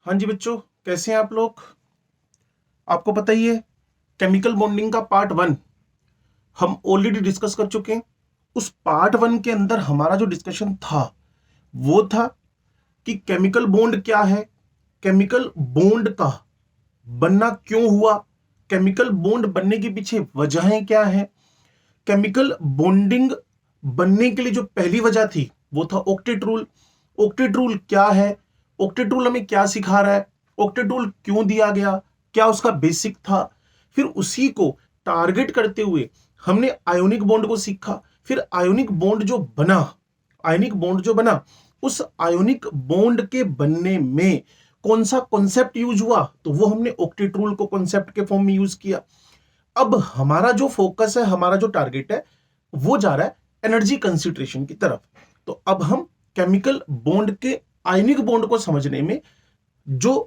हाँ जी बच्चों, कैसे हैं आप लोग। आपको पता ही है केमिकल बॉन्डिंग का पार्ट 1 हम ऑलरेडी डिस्कस कर चुके हैं। उस पार्ट 1 के अंदर हमारा जो डिस्कशन था वो था कि केमिकल बॉन्ड क्या है, केमिकल बॉन्ड का बनना क्यों हुआ, केमिकल बॉन्ड बनने के पीछे वजहें क्या है, केमिकल बॉन्डिंग बनने के लिए जो पहली वजह थी वो था ऑक्टेट रूल। ऑक्टेट रूल क्या है, ऑक्टेट रूल हमें क्या सिखा रहा है, ऑक्टेट रूल क्यों दिया गया, क्या उसका बेसिक था। फिर उसी को टारगेट करते हुए हमने आयोनिक बॉन्ड को सीखा। फिर आयोनिक बॉन्ड जो बना, आयोनिक बॉन्ड जो बना, उस आयोनिक बॉन्ड के बनने में कौन सा कॉन्सेप्ट यूज हुआ, तो वो हमने ऑक्टेट रूल को कॉन्सेप्ट के फॉर्म में यूज किया। अब हमारा जो फोकस है, हमारा जो टारगेट है, वो जा रहा है एनर्जी कंसिडरेशन की तरफ। तो अब हम केमिकल बॉन्ड के आयनिक बॉन्ड को समझने में जो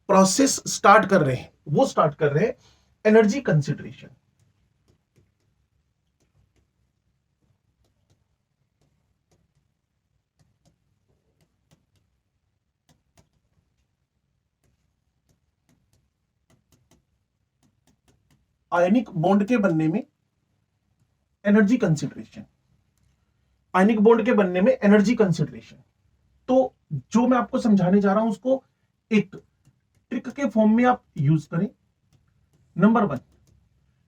प्रोसेस स्टार्ट कर रहे हैं वो स्टार्ट कर रहे हैं एनर्जी कंसिडरेशन। आयनिक बॉन्ड के बनने में एनर्जी कंसिडरेशन, आयनिक बॉन्ड के बनने में एनर्जी कंसिडरेशन। तो जो मैं आपको समझाने जा रहा हूं उसको एक ट्रिक के फॉर्म में आप यूज करें। नंबर 1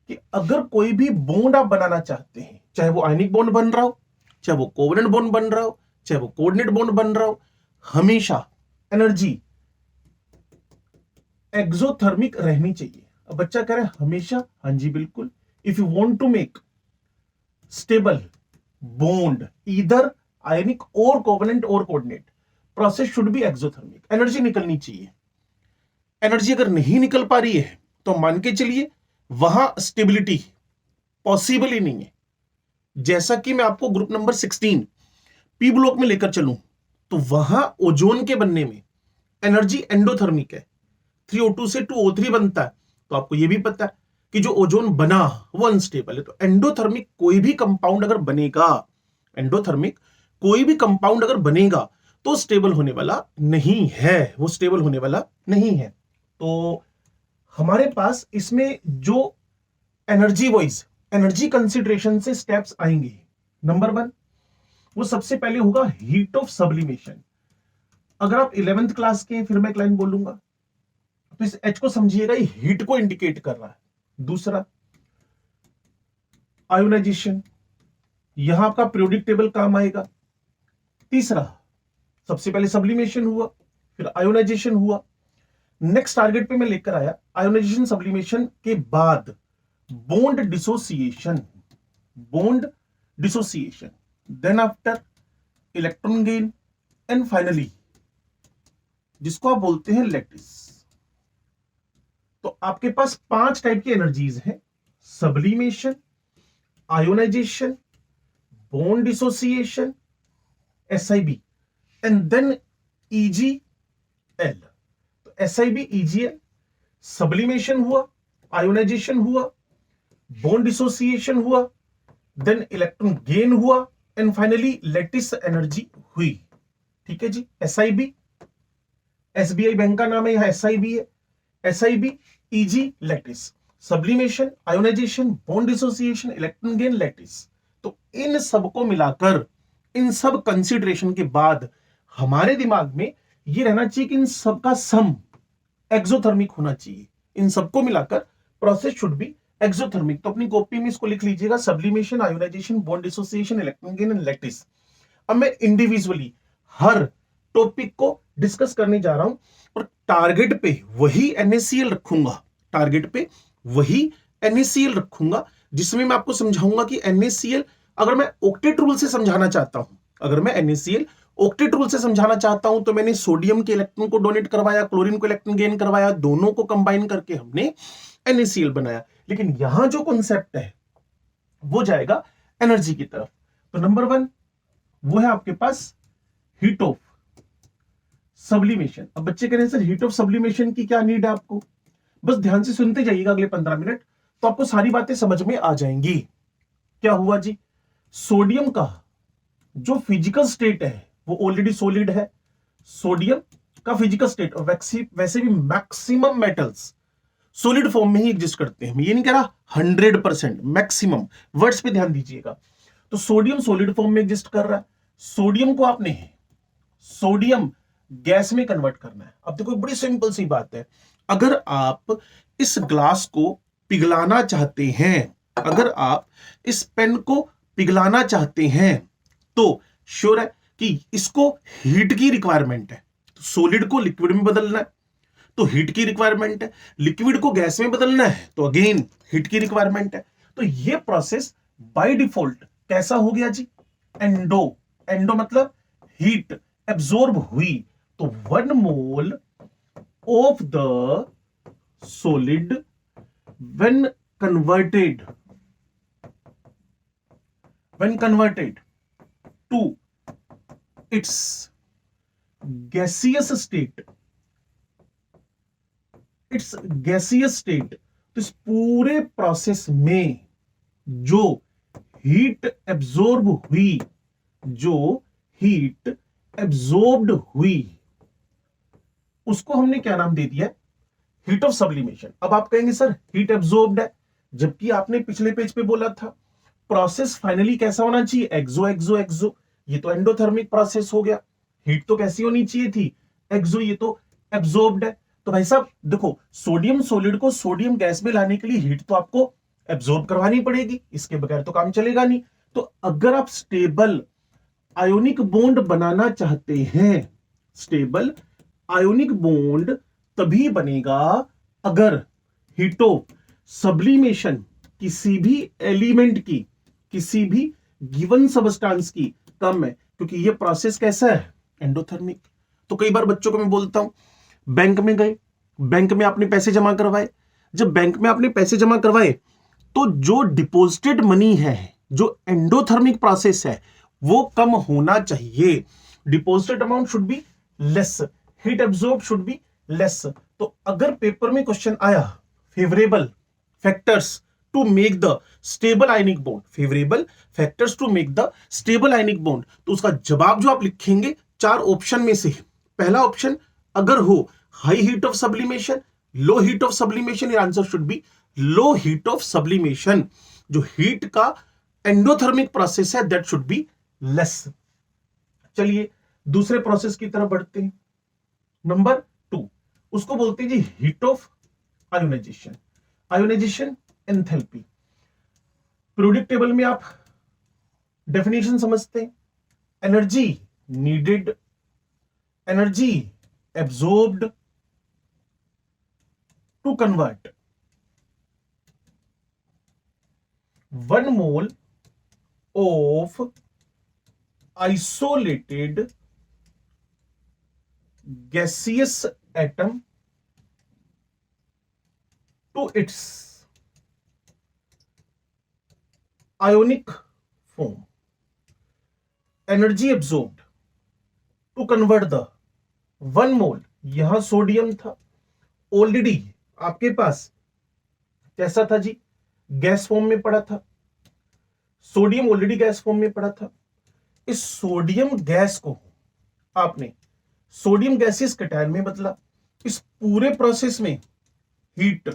कि अगर कोई भी बॉन्ड आप बनाना चाहते हैं, चाहे वो आयनिक बॉन्ड बन रहा हो, चाहे वो कोवेलेंट बॉन्ड बन रहा हो, चाहे वो कोऑर्डिनेट बॉन्ड बन रहा हो, हमेशा एनर्जी एक्सोथर्मिक रहनी चाहिए। अब बच्चा कह रहा है हमेशा, हाँ जी बिल्कुल। If you want to make stable bond either ionic or covalent or coordinate, process should be exothermic, energy निकलनी चाहिए। एनर्जी अगर नहीं निकल पा रही है तो मान के चलिए वहां स्टेबिलिटी पॉसिबल ही नहीं है। जैसा कि मैं आपको ग्रुप नंबर 16 पी ब्लॉक में लेकर चलूं तो वहां ओजोन के बनने में एनर्जी एंडोथर्मिक है, 3O2 से 2O3 बनता है। तो आपको यह भी पता है कि जो ओजोन बना वो अनस्टेबल है। तो एंडोथर्मिक कोई भी कंपाउंड अगर बनेगा, एंडोथर्मिक कोई भी कंपाउंड अगर बनेगा तो स्टेबल होने वाला नहीं है, वो स्टेबल होने वाला नहीं है। तो हमारे पास इसमें जो एनर्जी वाइज एनर्जी कंसिडरेशन से स्टेप्स आएंगे, नंबर 1 वो सबसे पहले होगा हीट ऑफ सब्लिमेशन। अगर आप 11th क्लास के, फिर मैं एक लाइन बोलूंगा, तो इस H को समझिएगा, ये हीट को इंडिकेट कर रहा है। दूसरा आयोनाइजेशन, यहां आपका पीरियोडिक टेबल काम आएगा। तीसरा सबसे पहले सब्लिमेशन हुआ, फिर आयोनाइजेशन हुआ। नेक्स्ट टारगेट पे मैं लेकर आया आयोनाइजेशन सब्लिमेशन के बाद bond dissociation, bond dissociation, then after electron gain, and finally जिसको आप बोलते हैं लैटिस। तो आपके पास 5 टाइप की एनर्जीज हैं, sublimation, ionization, bond dissociation, SIB and then EGL। तो SIB EGL, सब्लिमेशन हुआ, आयोनाइजेशन हुआ, बॉन्ड डिसोसिएशन हुआ, देन इलेक्ट्रॉन गेन हुआ, एंड फाइनली लैटिस एनर्जी हुई। ठीक है जी। SIB, SBI बैंक का नाम है, यहां SIB है। SIB EG lattice, sublimation, ionization, bond dissociation, electron gain, lattice. तो इन सबको मिलाकर, इन सब कंसीडरेशन के बाद हमारे दिमाग में ये रहना चाहिए कि इन सबका सम एक्सोथर्मिक होना चाहिए। इन सबको मिलाकर प्रोसेस शुड बी एक्सोथर्मिक। तो अपनी कॉपी में इसको लिख लीजिएगा, sublimation, ionization, bond dissociation, electron gain and lattice. अब मैं इंडिविजुअली हर टॉपिक को डिस्कस करने जा रहा हूं और टारगेट पे वही NaCl रखूंगा, टारगेट पे वही NaCl रखूंगा, जिसमें मैं आपको समझाऊंगा कि NaCl अगर मैं ऑक्टेट रूल से समझाना चाहता हूं, अगर मैं NaCl ऑक्टेट रूल से समझाना चाहता हूं तो मैंने सोडियम के इलेक्ट्रॉन को डोनेट करवाया, क्लोरीन को इलेक्ट्रॉन गेन करवाया, दोनों को कंबाइन करके हमने NaCl बनाया। लेकिन यहां जो कॉन्सेप्ट है वो जाएगा एनर्जी की तरफ। तो नंबर 1 वो है आपके पास हीट ऑफ सब्लिमेशन। अब बच्चे कह रहे हैं सर हीट ऑफ सब्लिमेशन की क्या नीड है आपको, बस ध्यान से सुनते जाइएगा अगले 15 मिनट, तो आपको सारी बातें समझ में आ जाएंगी। क्या हुआ जी, सोडियम का जो फिजिकल स्टेट है वो ऑलरेडी सॉलिड है, सोडियम का फिजिकल स्टेट, और वैसे भी मैक्सिमम मेटल्स सॉलिड फॉर्म में ही एग्जिस्ट करते हैं। मैं ये नहीं कह रहा 100%, मैक्सिमम, वर्ड्स पे ध्यान दीजिएगा। तो सोडियम सॉलिड फॉर्म में एग्जिस्ट कर रहा है, सोडियम को आपने सोडियम गैस में कन्वर्ट करना है। अब देखो बड़ी सिंपल सी बात है, अगर आप इस ग्लास को पिघलाना चाहते हैं, अगर आप इस पेन को पिघलाना चाहते हैं, तो श्योर है कि इसको हीट की रिक्वायरमेंट है। सॉलिड को लिक्विड में बदलना है तो हीट की रिक्वायरमेंट है, लिक्विड को गैस में बदलना है तो अगेन हीट की रिक्वायरमेंट है। तो ये प्रोसेस बाय डिफॉल्ट कैसा हो गया जी, एंडो। एंडो मतलब हीट एब्जॉर्ब हुई। तो 1 mole of the solid when converted to its gaseous state, तो इस पूरे प्रोसेस में जो हीट एब्जॉर्ब हुई, उसको हमने क्या नाम दे दिया, हीट ऑफ सब्लिमेशन। अब आप कहेंगे सर हीट एब्जॉर्ब्ड है, जबकि आपने पिछले पेज पे बोला था प्रोसेस फाइनली कैसा होना चाहिए, एक्सो एक्सो एक्सो। ये तो एंडोथर्मिक प्रोसेस हो गया, हीट तो कैसी होनी चाहिए थी, एक्सो, ये तो एब्जॉर्ब्ड है। तो भाई साहब देखो, सोडियम सॉलिड को सोडियम गैस में लाने के लिए हीट तो आपको एब्जॉर्ब करवानी पड़ेगी, इसके बगैर तो काम चलेगा नहीं। तो अगर आप स्टेबल आयोनिक बॉन्ड बनाना चाहते हैं, स्टेबल आयोनिक बॉन्ड तभी बनेगा अगर हीट ऑफ सब्लिमेशन किसी भी एलिमेंट की, किसी भी गिवन सबस्टेंस की कम है, क्योंकि ये प्रोसेस कैसा है, एंडोथर्मिक। तो कई बार बच्चों को मैं बोलता हूं, बैंक में गए, बैंक में आपने पैसे जमा करवाए, जब बैंक में आपने पैसे जमा करवाए तो जो डिपॉजिटेड मनी है, जो एंडोथर्मिक प्रोसेस है, वो कम होना चाहिए। Deposited amount should be less, heat absorb should be less. तो अगर पेपर में क्वेश्चन आया favourable factors to make the stable ionic bond, favourable factors to make the stable ionic bond, तो उसका जवाब जो आप लिखेंगे 4 ऑप्शन में से पहला ऑप्शन अगर हो high heat of sublimation, low heat of sublimation, ये answer should be low heat of sublimation. जो हीट का एंडोथर्मिक प्रोसेस है दैट शुड बी लेस। चलिए दूसरे प्रोसेस की तरफ बढ़ते हैं, नंबर 2, उसको बोलते हैं जी heat of ionisation. Ionisation enthalpy, periodic table में आप डेफिनेशन समझते हैं, energy needed, energy absorbed to convert 1 mole of isolated gaseous atom to its ionic form. Energy absorbed to convert the 1 mole, यहां सोडियम था ऑलरेडी आपके पास, कैसा था जी, gas form में पड़ा था, सोडियम ऑलरेडी गैस फॉर्म में पड़ा था। इस सोडियम गैस को आपने सोडियम गैसियस कैटायन में बदला। इस पूरे प्रोसेस में हीट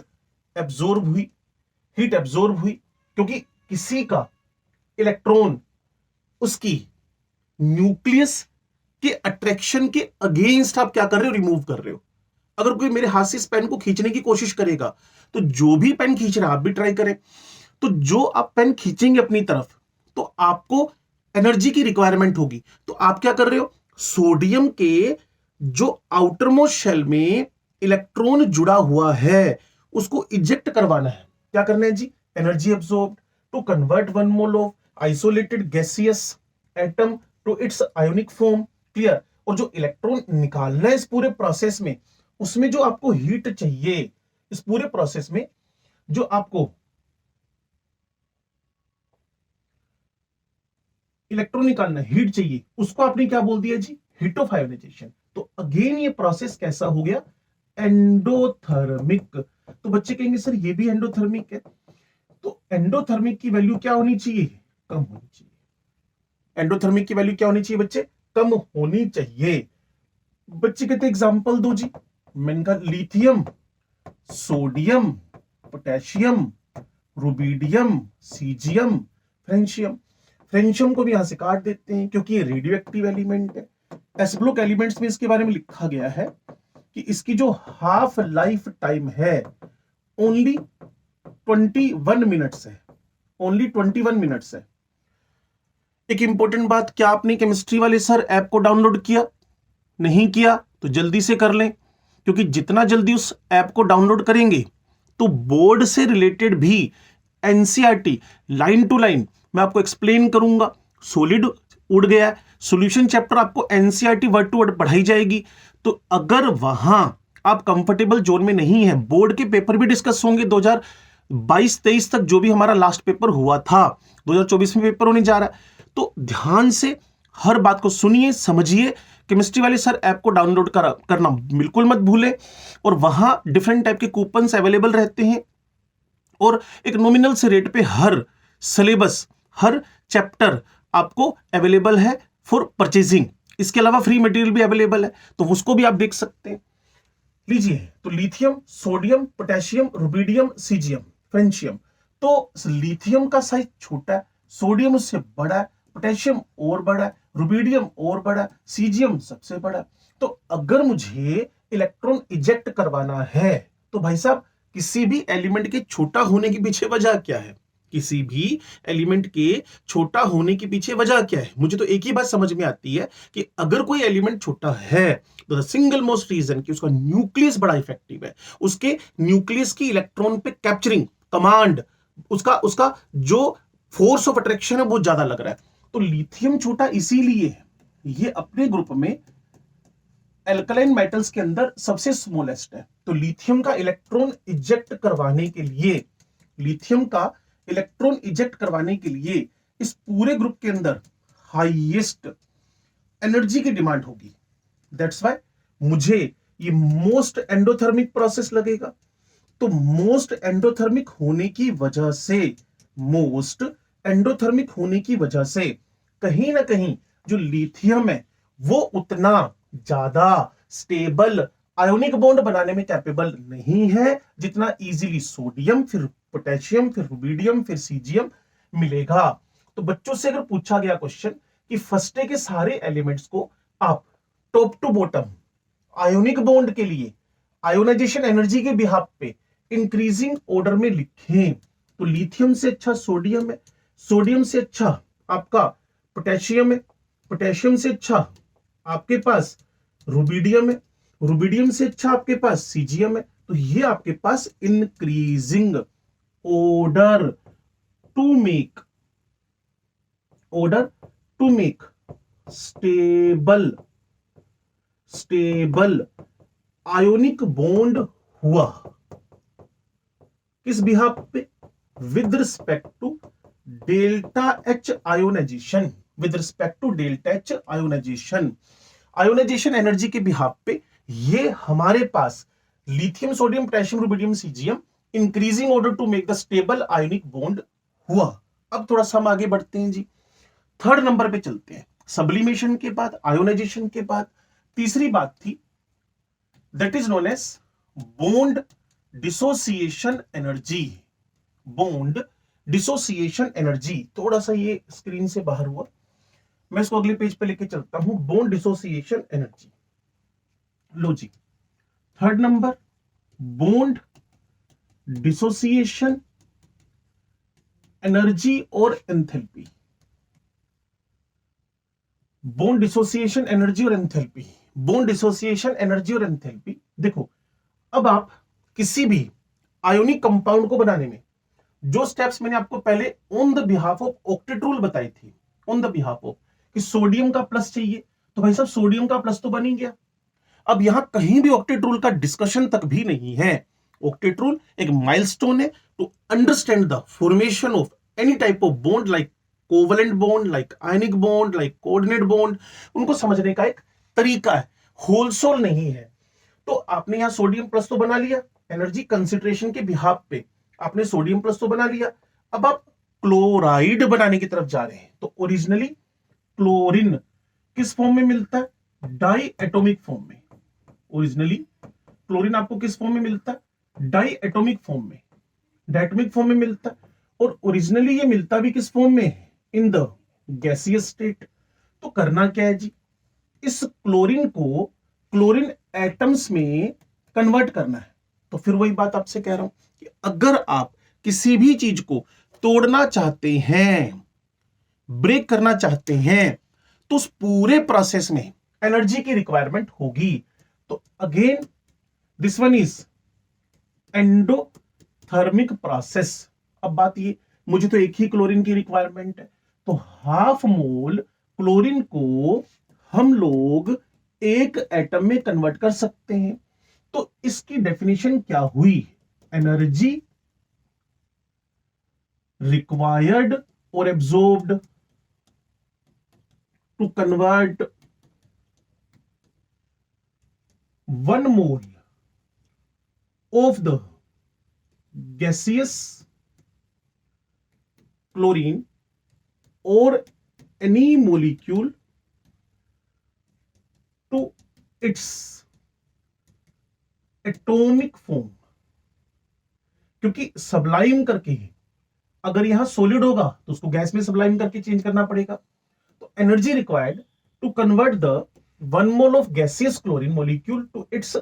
एब्जॉर्ब हुई, क्योंकि किसी का इलेक्ट्रॉन उसकी न्यूक्लियस के अट्रैक्शन के अगेंस्ट आप क्या कर रहे हो, रिमूव कर रहे हो। अगर कोई मेरे हाथ से इस पेन को खींचने की कोशिश करेगा, तो जो भी पेन खींच रहा है आप भी ट्राई करें, तो जो आप पेन खींचेंगे अपनी तरफ तो आपको एनर्जी की रिक्वायरमेंट होगी। तो आप क्या कर रहे हो, सोडियम के जो आउटर मोस्ट शेल में इलेक्ट्रॉन जुड़ा हुआ है उसको इजेक्ट करवाना है। क्या करना है जी, energy absorbed to convert 1 mole of isolated gaseous atom to its ionic form, clear. और जो इलेक्ट्रॉन निकालना है इस पूरे प्रोसेस में, उसमें जो आपको हीट चाहिए, इस पूरे प्रोसेस में जो आपको इलेक्ट्रॉन निकालना है, हीट चाहिए, उसको आपने क्या बोल दिया जी, हीट ऑफ आयोनाइजेशन। तो अगेन ये प्रोसेस कैसा हो गया, एंडोथर्मिक। तो बच्चे कहेंगे सर ये भी एंडोथर्मिक है, तो एंडोथर्मिक की वैल्यू क्या होनी चाहिए, कम होनी चाहिए। एंडोथर्मिक की वैल्यू क्या होनी चाहिए बच्चे, कम होनी चाहिए। बच्चे कहते एग्जाम्पल दो जी। मैंने कहा lithium, sodium, potassium, rubidium, caesium, francium. Francium को भी यहां से काट देते हैं क्योंकि ये रेडियो एक्टिव एलिमेंट है। एस ब्लॉक एलिमेंट्स में इसके बारे में लिखा गया है कि इसकी जो हाफ लाइफ टाइम है ओनली 21 मिनट्स है, ओनली 21 मिनट्स है। एक इंपॉर्टेंट बात, क्या आपने केमिस्ट्री वाले सर ऐप को डाउनलोड किया? नहीं किया तो जल्दी से कर लें, क्योंकि जितना जल्दी उस ऐप को डाउनलोड करेंगे तो बोर्ड से रिलेटेड भी एनसीईआरटी लाइन टू लाइन मैं आपको एक्सप्लेन करूंगा। सॉलिड उड़ गया है, सॉल्यूशन चैप्टर आपको एनसीईआरटी वर्ड टू वर्ड पढ़ाई जाएगी। तो अगर वहां आप कंफर्टेबल जोन में नहीं है, बोर्ड के पेपर भी डिस्कस होंगे 2022-23 तक, जो भी हमारा लास्ट पेपर हुआ था, 2024 में पेपर होने जा रहा है। तो ध्यान से हर बात को सुनिए, समझिए। केमिस्ट्री वाले सर ऐप को डाउनलोड करना बिल्कुल मत भूलें। और वहां डिफरेंट टाइप के कूपन्स अवेलेबल रहते हैं और एक नॉमिनल से रेट पे हर सिलेबस, हर चैप्टर आपको अवेलेबल है फॉर परचेजिंग। इसके अलावा फ्री मटेरियल भी अवेलेबल है, तो उसको भी आप देख सकते हैं। लीजिए, तो lithium, sodium, potassium, rubidium, caesium, francium. तो लिथियम का साइज छोटा है, सोडियम उससे बड़ा है, पोटेशियम और बड़ा है, रुबिडियम और बड़ा है, सीजियम सबसे बड़ा है। तो अगर मुझे इलेक्ट्रॉन इजेक्ट करवाना है तो भाई साहब किसी भी एलिमेंट के छोटा होने के पीछे वजह क्या है? किसी भी एलिमेंट के छोटा होने के पीछे वजह क्या है? मुझे तो एक ही बात समझ में आती है कि अगर कोई एलिमेंट छोटा है तो द सिंगल मोस्ट रीजन कि उसका न्यूक्लियस बड़ा इफेक्टिव है, उसके न्यूक्लियस की इलेक्ट्रॉन पे कैप्चरिंग कमांड, उसका उसका जो फोर्स ऑफ अट्रैक्शन है वो ज्यादा लग रहा है। तो लिथियम छोटा इसीलिए है, ये अपने ग्रुप में एल्कलाइन मेटल्स के अंदर सबसे स्मॉलेस्ट है। तो लिथियम का इलेक्ट्रॉन इजेक्ट करवाने के लिए, लिथियम का इलेक्ट्रॉन इजेक्ट करवाने के लिए इस पूरे ग्रुप के अंदर हाईएस्ट एनर्जी की डिमांड होगी। दैट्स व्हाई मुझे ये मोस्ट एंडोथर्मिक प्रोसेस लगेगा। तो मोस्ट एंडोथर्मिक होने की वजह से, मोस्ट एंडोथर्मिक होने की वजह से कहीं ना कहीं जो लिथियम है वो उतना ज्यादा स्टेबल आयोनिक बॉन्ड बनाने में कैपेबल नहीं है जितना इजीली सोडियम, फिर पोटेशियम, फिर रुबिडियम, फिर सीजियम मिलेगा। तो बच्चों से अगर पूछा गया क्वेश्चन कि फर्स्ट डे के सारे एलिमेंट्स को आप top to bottom ionic bond के लिए आयोनाइजेशन एनर्जी के बिहाफ पे इंक्रीजिंग ऑर्डर में लिखें, तो लिथियम से अच्छा सोडियम है, सोडियम से अच्छा आपका पोटेशियम है, पोटेशियम से अच्छा आपके पास रुबिडियम है, रुबिडियम से अच्छा आपके पास सीजियम है। तो ये आपके पास increasing order to make, order to make stable, stable ionic bond हुआ। किस बिहाफ पे? With respect to delta H ionisation, with respect to delta H ionisation, ionisation energy के बिहाफ पे ये हमारे पास lithium, sodium, potassium, rubidium, caesium increasing order to make the stable ionic bond हुआ। अब थोड़ा सा हम आगे बढ़ते हैं जी, थर्ड नंबर पे चलते हैं। सब्लिमेशन के बाद, आयोनाइजेशन के बाद तीसरी बात थी that is known as bond dissociation energy, bond dissociation energy. थोड़ा सा ये स्क्रीन से बाहर हुआ, मैं इसको अगले पेज पे लेके चलता हूं। बॉन्ड डिसोसिएशन एनर्जी, लो जी, third number bond dissociation energy और एंथैल्पी, बॉन्ड डिसोसिएशन एनर्जी और एंथैल्पी, बॉन्ड डिसोसिएशन एनर्जी और एंथैल्पी। देखो, अब आप किसी भी आयोनिक कंपाउंड को बनाने में जो स्टेप्स मैंने आपको पहले on the behalf of octet rule बताई थी, ऑन द बिहाफ ऑफ कि सोडियम का प्लस चाहिए, तो भाई साहब सोडियम का प्लस तो बन ही गया। अब यहां कहीं भी ऑक्टेट रूल का डिस्कशन तक भी नहीं है। ऑक्टेट रूल एक माइलस्टोन है to understand the formation of any type of bond, like covalent bond, like ionic bond, like coordinate bond. उनको समझने का एक तरीका है, होलसोल नहीं है। तो आपने यहां सोडियम प्लस तो बना लिया, एनर्जी कंसिडरेशन के बिहाफ पे आपने सोडियम प्लस तो बना लिया। अब आप क्लोराइड बनाने की तरफ जा रहे हैं, तो ओरिजिनली क्लोरीन किस फॉर्म में मिलता है? डाई एटॉमिक फॉर्म में। ओरिजिनली क्लोरीन आपको किस फॉर्म में मिलता है? डाई एटॉमिक फॉर्म में, डायटोमिक फॉर्म में मिलता है। और ओरिजिनली ये मिलता भी किस फॉर्म में है? In the gaseous state. तो करना क्या है जी, इस क्लोरीन को क्लोरीन एटम्स में कन्वर्ट करना है। तो फिर वही बात आपसे कह रहा हूं कि अगर आप किसी भी चीज को तोड़ना चाहते हैं, ब्रेक करना चाहते हैं, तो उस पूरे प्रोसेस में एनर्जी की रिक्वायरमेंट होगी। तो again this one is endothermic process. अब बात ये, मुझे तो एक ही क्लोरीन की रिक्वायरमेंट है, तो हाफ मोल क्लोरीन को हम लोग एक एटम में कन्वर्ट कर सकते हैं। तो इसकी डेफिनेशन क्या हुई? एनर्जी रिक्वायर्ड और absorbed to convert 1 mole of the gaseous chlorine or any molecule to its atomic form। क्योंकि सबलाइम करके, अगर यहां सॉलिड होगा तो उसको गैस में सबलाइम करके चेंज करना पड़ेगा। तो energy required to convert the 1 mole of gaseous chlorine molecule to its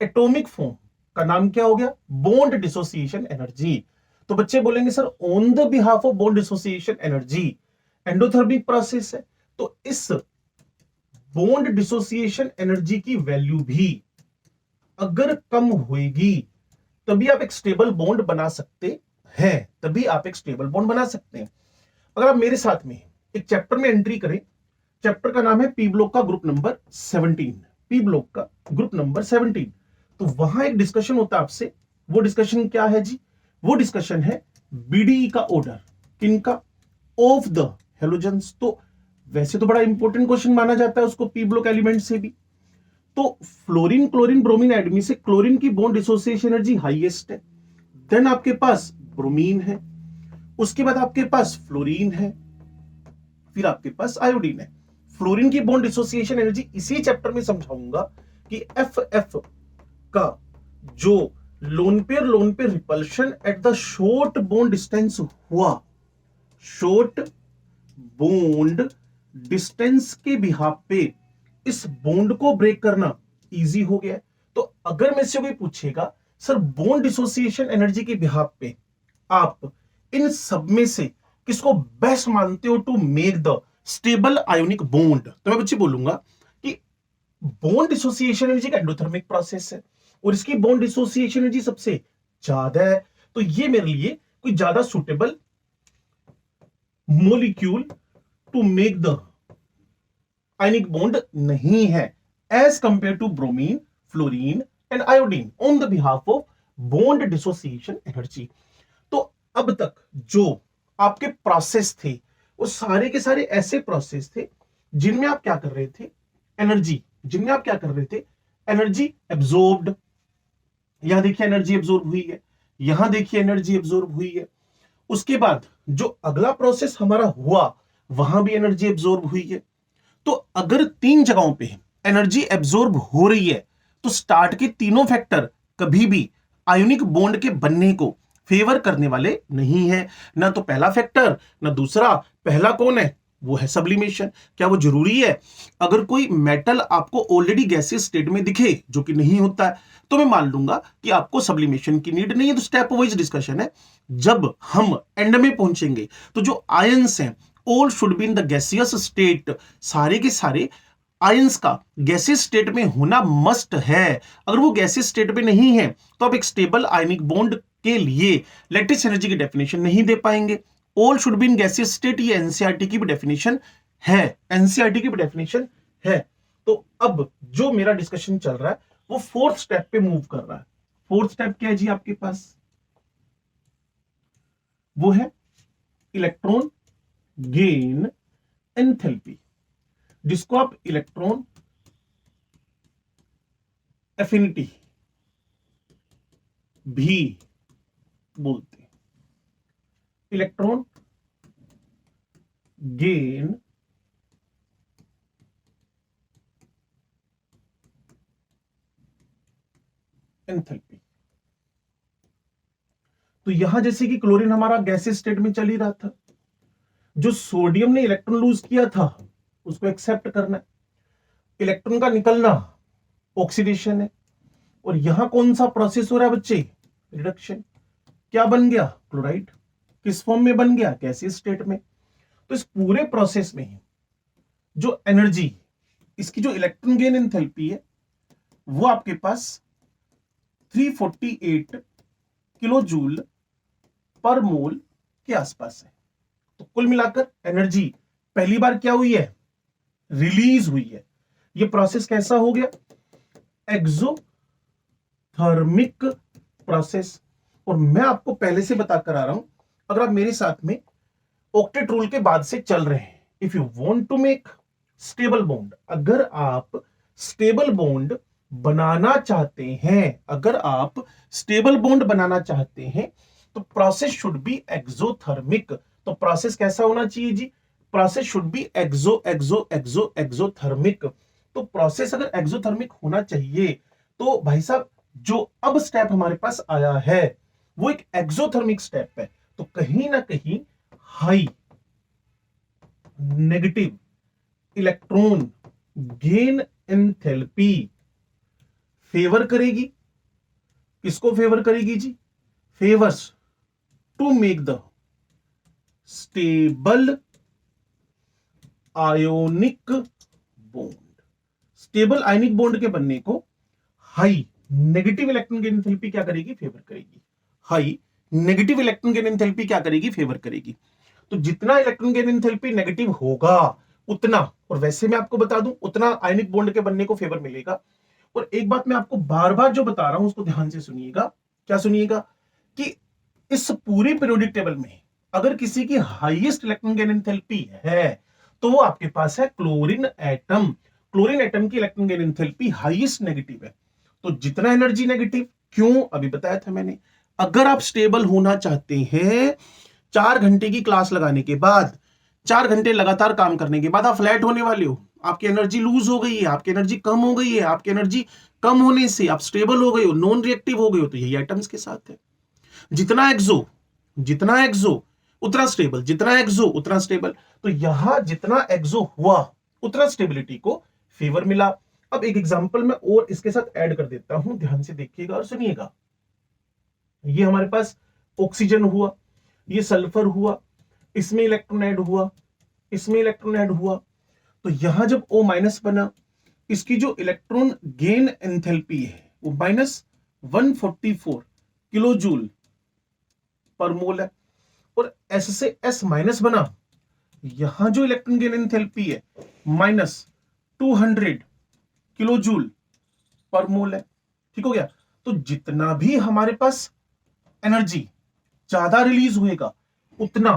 atomic form का नाम क्या हो गया? Bond dissociation energy. तो बच्चे बोलेंगे sir on the behalf of bond dissociation energy endothermic process है, तो इस बॉन्ड डिसोसिएशन एनर्जी की वैल्यू भी अगर कम होगी तभी आप एक स्टेबल बॉन्ड बना सकते हैं, तभी आप एक स्टेबल बॉन्ड बना सकते हैं। अगर आप मेरे साथ में एक चैप्टर में एंट्री करें, चैप्टर का नाम है पी ब्लॉक का ग्रुप नंबर 17, पी ब्लॉक का ग्रुप नंबर 17। तो वहां एक डिस्कशन होता है आपसे, वो डिस्कशन क्या है जी? वो डिस्कशन है बीडीई का ऑर्डर, किनका? Of the halogens. तो वैसे तो बड़ा इंपॉर्टेंट क्वेश्चन माना जाता है उसको पी ब्लॉक एलिमेंट से भी। तो फ्लोरीन क्लोरीन ब्रोमीन एडमी से क्लोरीन की बॉन्ड डिसोसिएशन एनर्जी हाईएस्ट है, देन आपके पास ब्रोमीन है, उसके बाद आपके पास फ्लोरीन है, फिर आपके पास आयोडीन है। फ्लोरीन की बॉन्ड डिसोसिएशन एनर्जी इसी चैप्टर में समझाऊंगा कि एफ एफ का जो lone pair repulsion at the short bond distance हुआ, शॉर्ट बॉन्ड डिस्टेंस के बिहाफ पे इस बॉन्ड को ब्रेक करना इजी हो गया। तो अगर मैं से कोई पूछेगा सर बॉन्ड डिसोसिएशन एनर्जी के बिहाफ पे आप इन सब में से किसको बेस्ट मानते हो to make the stable ionic bond, तो मैं बच्चे बोलूंगा कि बॉन्ड डिसोसिएशन एनर्जी का एंडोथर्मिक प्रोसेस है और इसकी बॉन्ड डिसोसिएशन एनर्जी सबसे ज्यादा है। तो ये मेरे लिए कोई ज्यादा suitable molecule to make the ionic bond नहीं है as compare to bromine, fluorine and iodine on the behalf of bond dissociation energy. तो अब तक जो आपके प्रोसेस थे वो सारे के सारे ऐसे प्रोसेस थे जिनमें आप क्या कर रहे थे? एनर्जी, जिनमें आप क्या कर रहे थे? Energy absorbed. यहां देखिए एनर्जी एब्जॉर्ब हुई है, यहां देखिए एनर्जी एब्जॉर्ब हुई है। उसके बाद जो अगला प्रोसेस हमारा हुआ वहां भी एनर्जी एब्जॉर्ब हुई है। तो अगर 3 जगहों पे एनर्जी एब्जॉर्ब हो रही है तो स्टार्ट के तीनों फैक्टर कभी भी आयोनिक बॉन्ड के बनने को फेवर करने वाले नहीं है। ना तो पहला फैक्टर ना दूसरा। पहला कौन है? वो है सब्लिमेशन। क्या वो जरूरी है? अगर कोई मेटल आपको ऑलरेडी गैसियस स्टेट में दिखे, जो कि नहीं होता है, तो मैं मान लूंगा कि आपको सब्लिमेशन की नीड नहीं है। तो स्टेप वाइज डिस्कशन है। जब हम एंड में पहुंचेंगे तो जो आयंस हैं all should be in the gaseous state, सारे के सारे आयंस का गैसियस स्टेट में होना मस्ट है। अगर वो गैसियस स्टेट में नहीं है तो आप एक स्टेबल आयनिक बॉन्ड के लिए लैटिस एनर्जी की डेफिनेशन नहीं दे पाएंगे। All should be in gaseous state, ये एनसीईआरटी की भी डेफिनेशन है, एनसीईआरटी की भी डेफिनेशन है। तो अब जो मेरा डिस्कशन चल रहा है वो फोर्थ स्टेप पे मूव कर रहा है। फोर्थ स्टेप क्या है जी आपके पास? वो है इलेक्ट्रॉन गेन एंथैल्पी, जिसको आप इलेक्ट्रॉन एफिनिटी भी बोलते हैं। Electron gain enthalpy. तो यहां जैसे कि क्लोरीन हमारा गैसियस स्टेट में चल ही रहा था, जो सोडियम ने इलेक्ट्रॉन लूज किया था उसको एक्सेप्ट करना है, इलेक्ट्रॉन का निकलना ऑक्सीडेशन है, और यहां कौन सा प्रोसेस हो रहा है बच्चे, रिडक्शन। क्या बन गया, क्लोराइड। किस फॉर्म में बन गया, गैसियस स्टेट में। तो इस पूरे प्रोसेस में जो एनर्जी, इसकी जो इलेक्ट्रॉन गेन एंथैल्पी है वो आपके पास 348 किलो जूल पर मोल के आसपास है। तो कुल मिलाकर एनर्जी पहली बार क्या हुई है, रिलीज हुई है। ये प्रोसेस कैसा हो गया, एक्सोथर्मिक प्रोसेस। और मैं आपको पहले से बताकर आ रहा हूं, अगर आप मेरे साथ में ऑक्टेट रूल के बाद से चल रहे हैं, if you want to make stable bond, अगर आप स्टेबल बॉन्ड बनाना चाहते हैं, अगर आप स्टेबल बॉन्ड बनाना चाहते हैं तो प्रोसेस शुड बी एक्सोथर्मिक। तो प्रोसेस कैसा होना चाहिए जी, प्रोसेस शुड बी एक्सोथर्मिक। तो प्रोसेस अगर एक्सोथर्मिक होना चाहिए तो भाई साहब जो अब स्टेप हमारे पास आया है वो एक एक्सोथर्मिक स्टेप है। तो कहीं ना कहीं high negative electron gain enthalpy favour करेगी, किसको फेवर करेगी जी, favours to make the stable ionic bond. Stable ionic bond के बनने को high negative electron gain enthalpy क्या करेगी, फेवर करेगी। High negative electron gain enthalpy क्या करेगी, फेवर करेगी। तो जितना इलेक्ट्रॉन गेन एंथैल्पी नेगेटिव होगा उतना, और वैसे मैं आपको बता दूं, उतना आयनिक बॉन्ड के बनने को फेवर मिलेगा। और एक बात मैं आपको बार बार जो बता रहा हूं उसको ध्यान से सुनिएगा। क्या सुनिएगा, कि इस पूरे पीरियोडिक टेबल में अगर किसी की हाईएस्ट इलेक्ट्रॉन गेन एंथैल्पी है तो वो आपके पास है क्लोरीन एटम। क्लोरीन एटम की electron gain enthalpy highest negative है। तो जितना एनर्जी नेगेटिव, क्यों, अभी बताया था मैंने, अगर आप स्टेबल होना चाहते हैं, 4 घंटे की क्लास लगाने के बाद, 4 घंटे लगातार काम करने के बाद आप फ्लैट होने वाले हो, आपकी एनर्जी लूज हो गई है, आपकी एनर्जी कम हो गई है, आपकी एनर्जी कम होने से आप स्टेबल हो गए हो, नॉन रिएक्टिव हो गए हो, तो यही एटम्स के साथ है। जितना एक्सो उतना स्टेबल, जितना एक्सो उतना स्टेबल। तो यहां जितना एक्सो हुआ उतना स्टेबिलिटी को फेवर मिला। अब एक एग्जांपल मैं और इसके साथ ऐड कर देता हूं, ध्यान से देखिएगा और सुनिएगा। ये हमारे पास ऑक्सीजन हुआ, ये सल्फर हुआ, इसमें इलेक्ट्रॉन ऐड हुआ, इसमें इलेक्ट्रॉन ऐड हुआ। तो यहां जब O माइनस बना, इसकी जो इलेक्ट्रॉन गेन एंथैल्पी है वो -144 किलो जूल पर मोल है। और S से S माइनस बना, यहां जो इलेक्ट्रॉन गेन एंथैल्पी है -200 किलो जूल पर मोल है। ठीक हो गया। तो जितना भी हमारे पास एनर्जी ज्यादा रिलीज होएगा उतना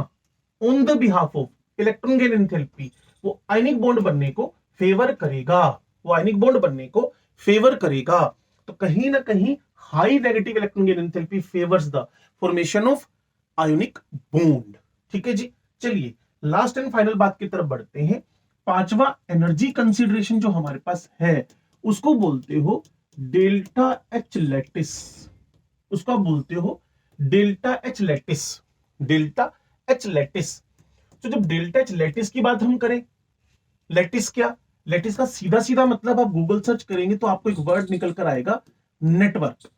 on the behalf of electron gain enthalpy वो आयनिक बॉन्ड बनने को फेवर करेगा, वो आयनिक बॉन्ड बनने को फेवर करेगा। तो कहीं ना कहीं high negative electron gain enthalpy favours the formation of ionic bond. ठीक है जी। चलिए लास्ट एंड फाइनल बात की तरफ बढ़ते हैं। पांचवा एनर्जी कंसीडरेशन जो हमारे पास है उसको बोलते हो डेल्टा एच लैटिस, उसको बोलते हो delta H lattice, delta H lattice. तो जब डेल्टा एच लैटिस की बात हम करें, लैटिस क्या, लैटिस का सीधा सीधा मतलब आप गूगल सर्च करेंगे तो आपको एक वर्ड निकल कर आएगा, नेटवर्क।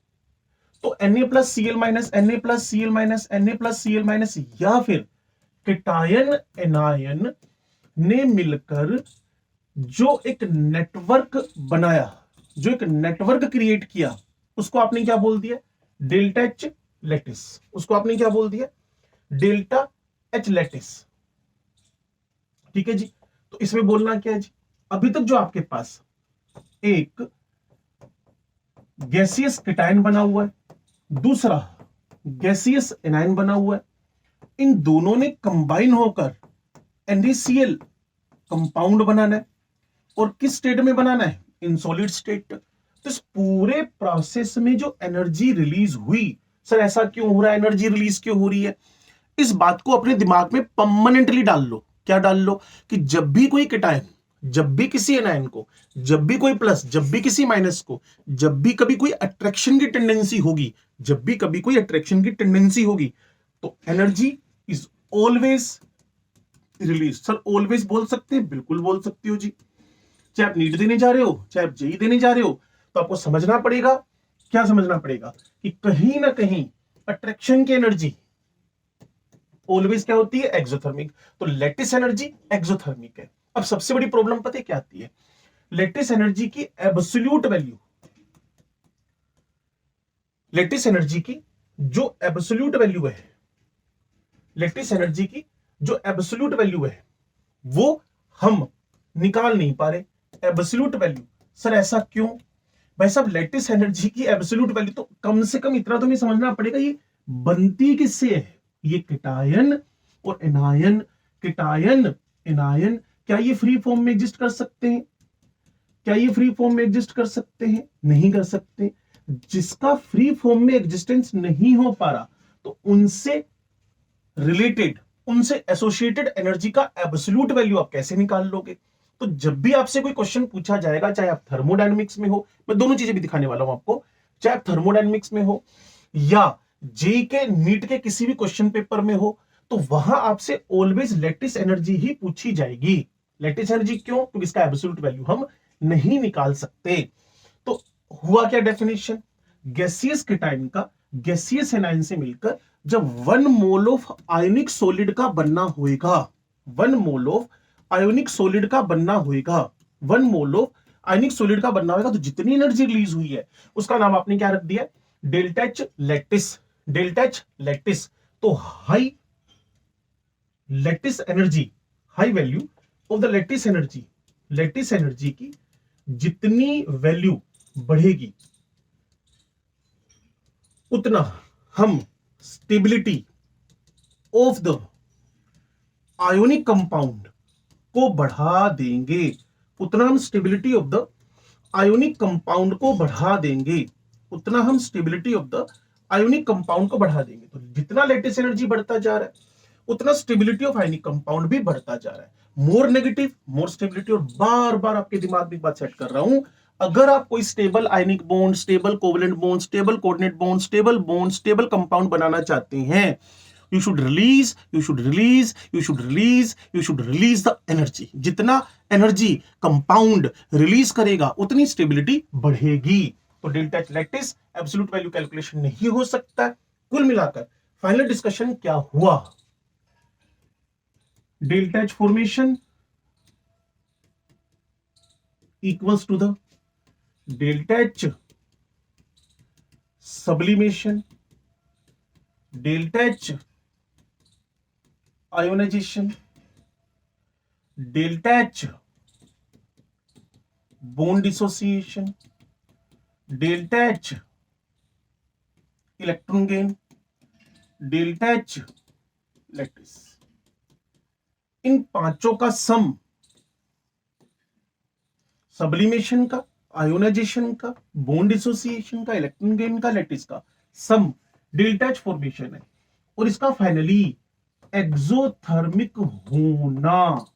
तो Na plus CL minus, Na plus CL minus, Na plus CL minus, या फिर केटायन एनायन ने मिलकर जो एक नेटवर्क बनाया, जो एक नेटवर्क क्रिएट किया, उसको आपने क्या बोल दिया, डेल्टा एच लैटिस। उसको आपने क्या बोल दिया, डेल्टा एच लैटिस। ठीक है जी। तो इसमें बोलना क्या है जी, अभी तक जो आपके पास एक गैसियस केटायन बना हुआ है, दूसरा गैसियस एनायन बना हुआ है, इन दोनों ने कंबाइन होकर NaCl कंपाउंड बनाना है। और किस स्टेट में बनाना है, इन सॉलिड स्टेट। तो इस पूरे प्रोसेस में जो एनर्जी रिलीज हुई, सर ऐसा क्यों हो रहा है, एनर्जी रिलीज क्यों हो रही है, इस बात को अपने दिमाग में परमानेंटली डाल लो। क्या डाल लो, कि जब भी कोई केटायन जब भी किसी एनायन को, जब भी कोई प्लस, जब भी किसी माइनस को, जब भी कभी कोई अट्रैक्शन की टेंडेंसी होगी, जब भी कभी कोई अट्रैक्शन की टेंडेंसी होगी, तो energy is always release. Sir always बोल सकते हैं? बिल्कुल बोल सकते हो जी। चाहे आप नीट देने जा रहे हो, चाहे आप जेई देने जा रहे हो, तो आपको समझना पड़ेगा, क्या समझना पड़ेगा कि कहीं ना कहीं अट्रैक्शन की एनर्जी ऑलवेज क्या होती है? एक्सोथर्मिक। तो लेटिस एनर्जी एक्सोथर्मिक है। अब सबसे बड़ी प्रॉब्लम पता है क्या आती है? लेटिस एनर्जी की एब्सोल्यूट वैल्यू, लेटिस एनर्जी की जो एब्सोल्यूट वैल्यू है, लेटिस एनर्जी की जो एब्सोल्यूट वैल्यू है, वो हम निकाल नहीं पा रहे एब्सोल्यूट वैल्यू। सर ऐसा क्यों? भाई साहब लेटिस एनर्जी की एब्सोल्यूट वैल्यू, तो कम से कम इतना तो हमें समझना पड़ेगा ये बनती किससे है? ये केटायन और एनायन, केटायन एनायन, क्या ये फ्री फॉर्म में एग्जिस्ट कर सकते हैं? क्या ये फ्री फॉर्म में एग्जिस्ट कर सकते हैं? नहीं कर सकते। जिसका फ्री फॉर्म में एग्जिस्टेंस नहीं हो पा रहा, तो उनसे रिलेटेड, उनसे एसोसिएटेड एनर्जी का एब्सोल्यूट वैल्यू आप कैसे निकाल लोगे? तो जब भी आपसे कोई क्वेश्चन पूछा जाएगा, चाहे आप थर्मोडायनेमिक्स में हो, मैं दोनों चीजें भी दिखाने वाला हूं आपको, चाहे आप थर्मोडायनेमिक्स में हो या जेई के नीट के किसी भी क्वेश्चन पेपर में हो, तो वहां आपसे ऑलवेज लेटिस एनर्जी ही पूछी जाएगी। लेटिस एनर्जी क्यों? क्योंकि इसका एब्सोल्यूट वैल्यू हम नहीं निकाल सकते। तो हुआ क्या डेफिनेशन? गैसियस केटायन का गैसियस एनायन से मिलकर जब 1 मोल ऑफ आयोनिक सॉलिड का बनना होएगा, 1 मोल ऑफ आयोनिक सॉलिड का बनना होएगा, 1 मोल ऑफ आयोनिक सॉलिड का बनना होगा, तो जितनी एनर्जी रिलीज हुई है उसका नाम आपने क्या रख दिया? Delta H lattice, delta H lattice. तो high lattice energy, high value of the lattice energy, lattice energy की जितनी वैल्यू बढ़ेगी उतना हम stability of the ionic compound को बढ़ा देंगे, उतना हम stability of the ionic compound को बढ़ा देंगे, उतना हम stability of the ionic compound को बढ़ा देंगे। तो जितना लेटिस एनर्जी बढ़ता जा रहा है उतना स्टेबिलिटी ऑफ आयोनिक कंपाउंड भी बढ़ता जा रहा है। More negative more stability. और बार बार आपके दिमाग में एक बात सेट कर रहा हूं, अगर आप कोई stable ionic bond, stable covalent bond, stable coordinate bond, stable bond, stable compound बनाना चाहते हैं, you should release, you should release, you should release, you should release the energy। जितना एनर्जी कंपाउंड रिलीज करेगा उतनी स्टेबिलिटी बढ़ेगी। तो delta H lattice absolute value calculation नहीं हो सकता। कुल मिलाकर फाइनल डिस्कशन क्या हुआ? Delta H formation equals to the delta H sublimation, delta H ionisation, delta H bond dissociation, delta H electron gain, delta H lattice. इन पांचों का सम, सब्लिमेशन का, आयोनाइजेशन का, बॉन्ड डिसोसिएशन का, इलेक्ट्रॉन गेन का, lattice का sum delta H formation है। और इसका फाइनली एक्सोथर्मिक होना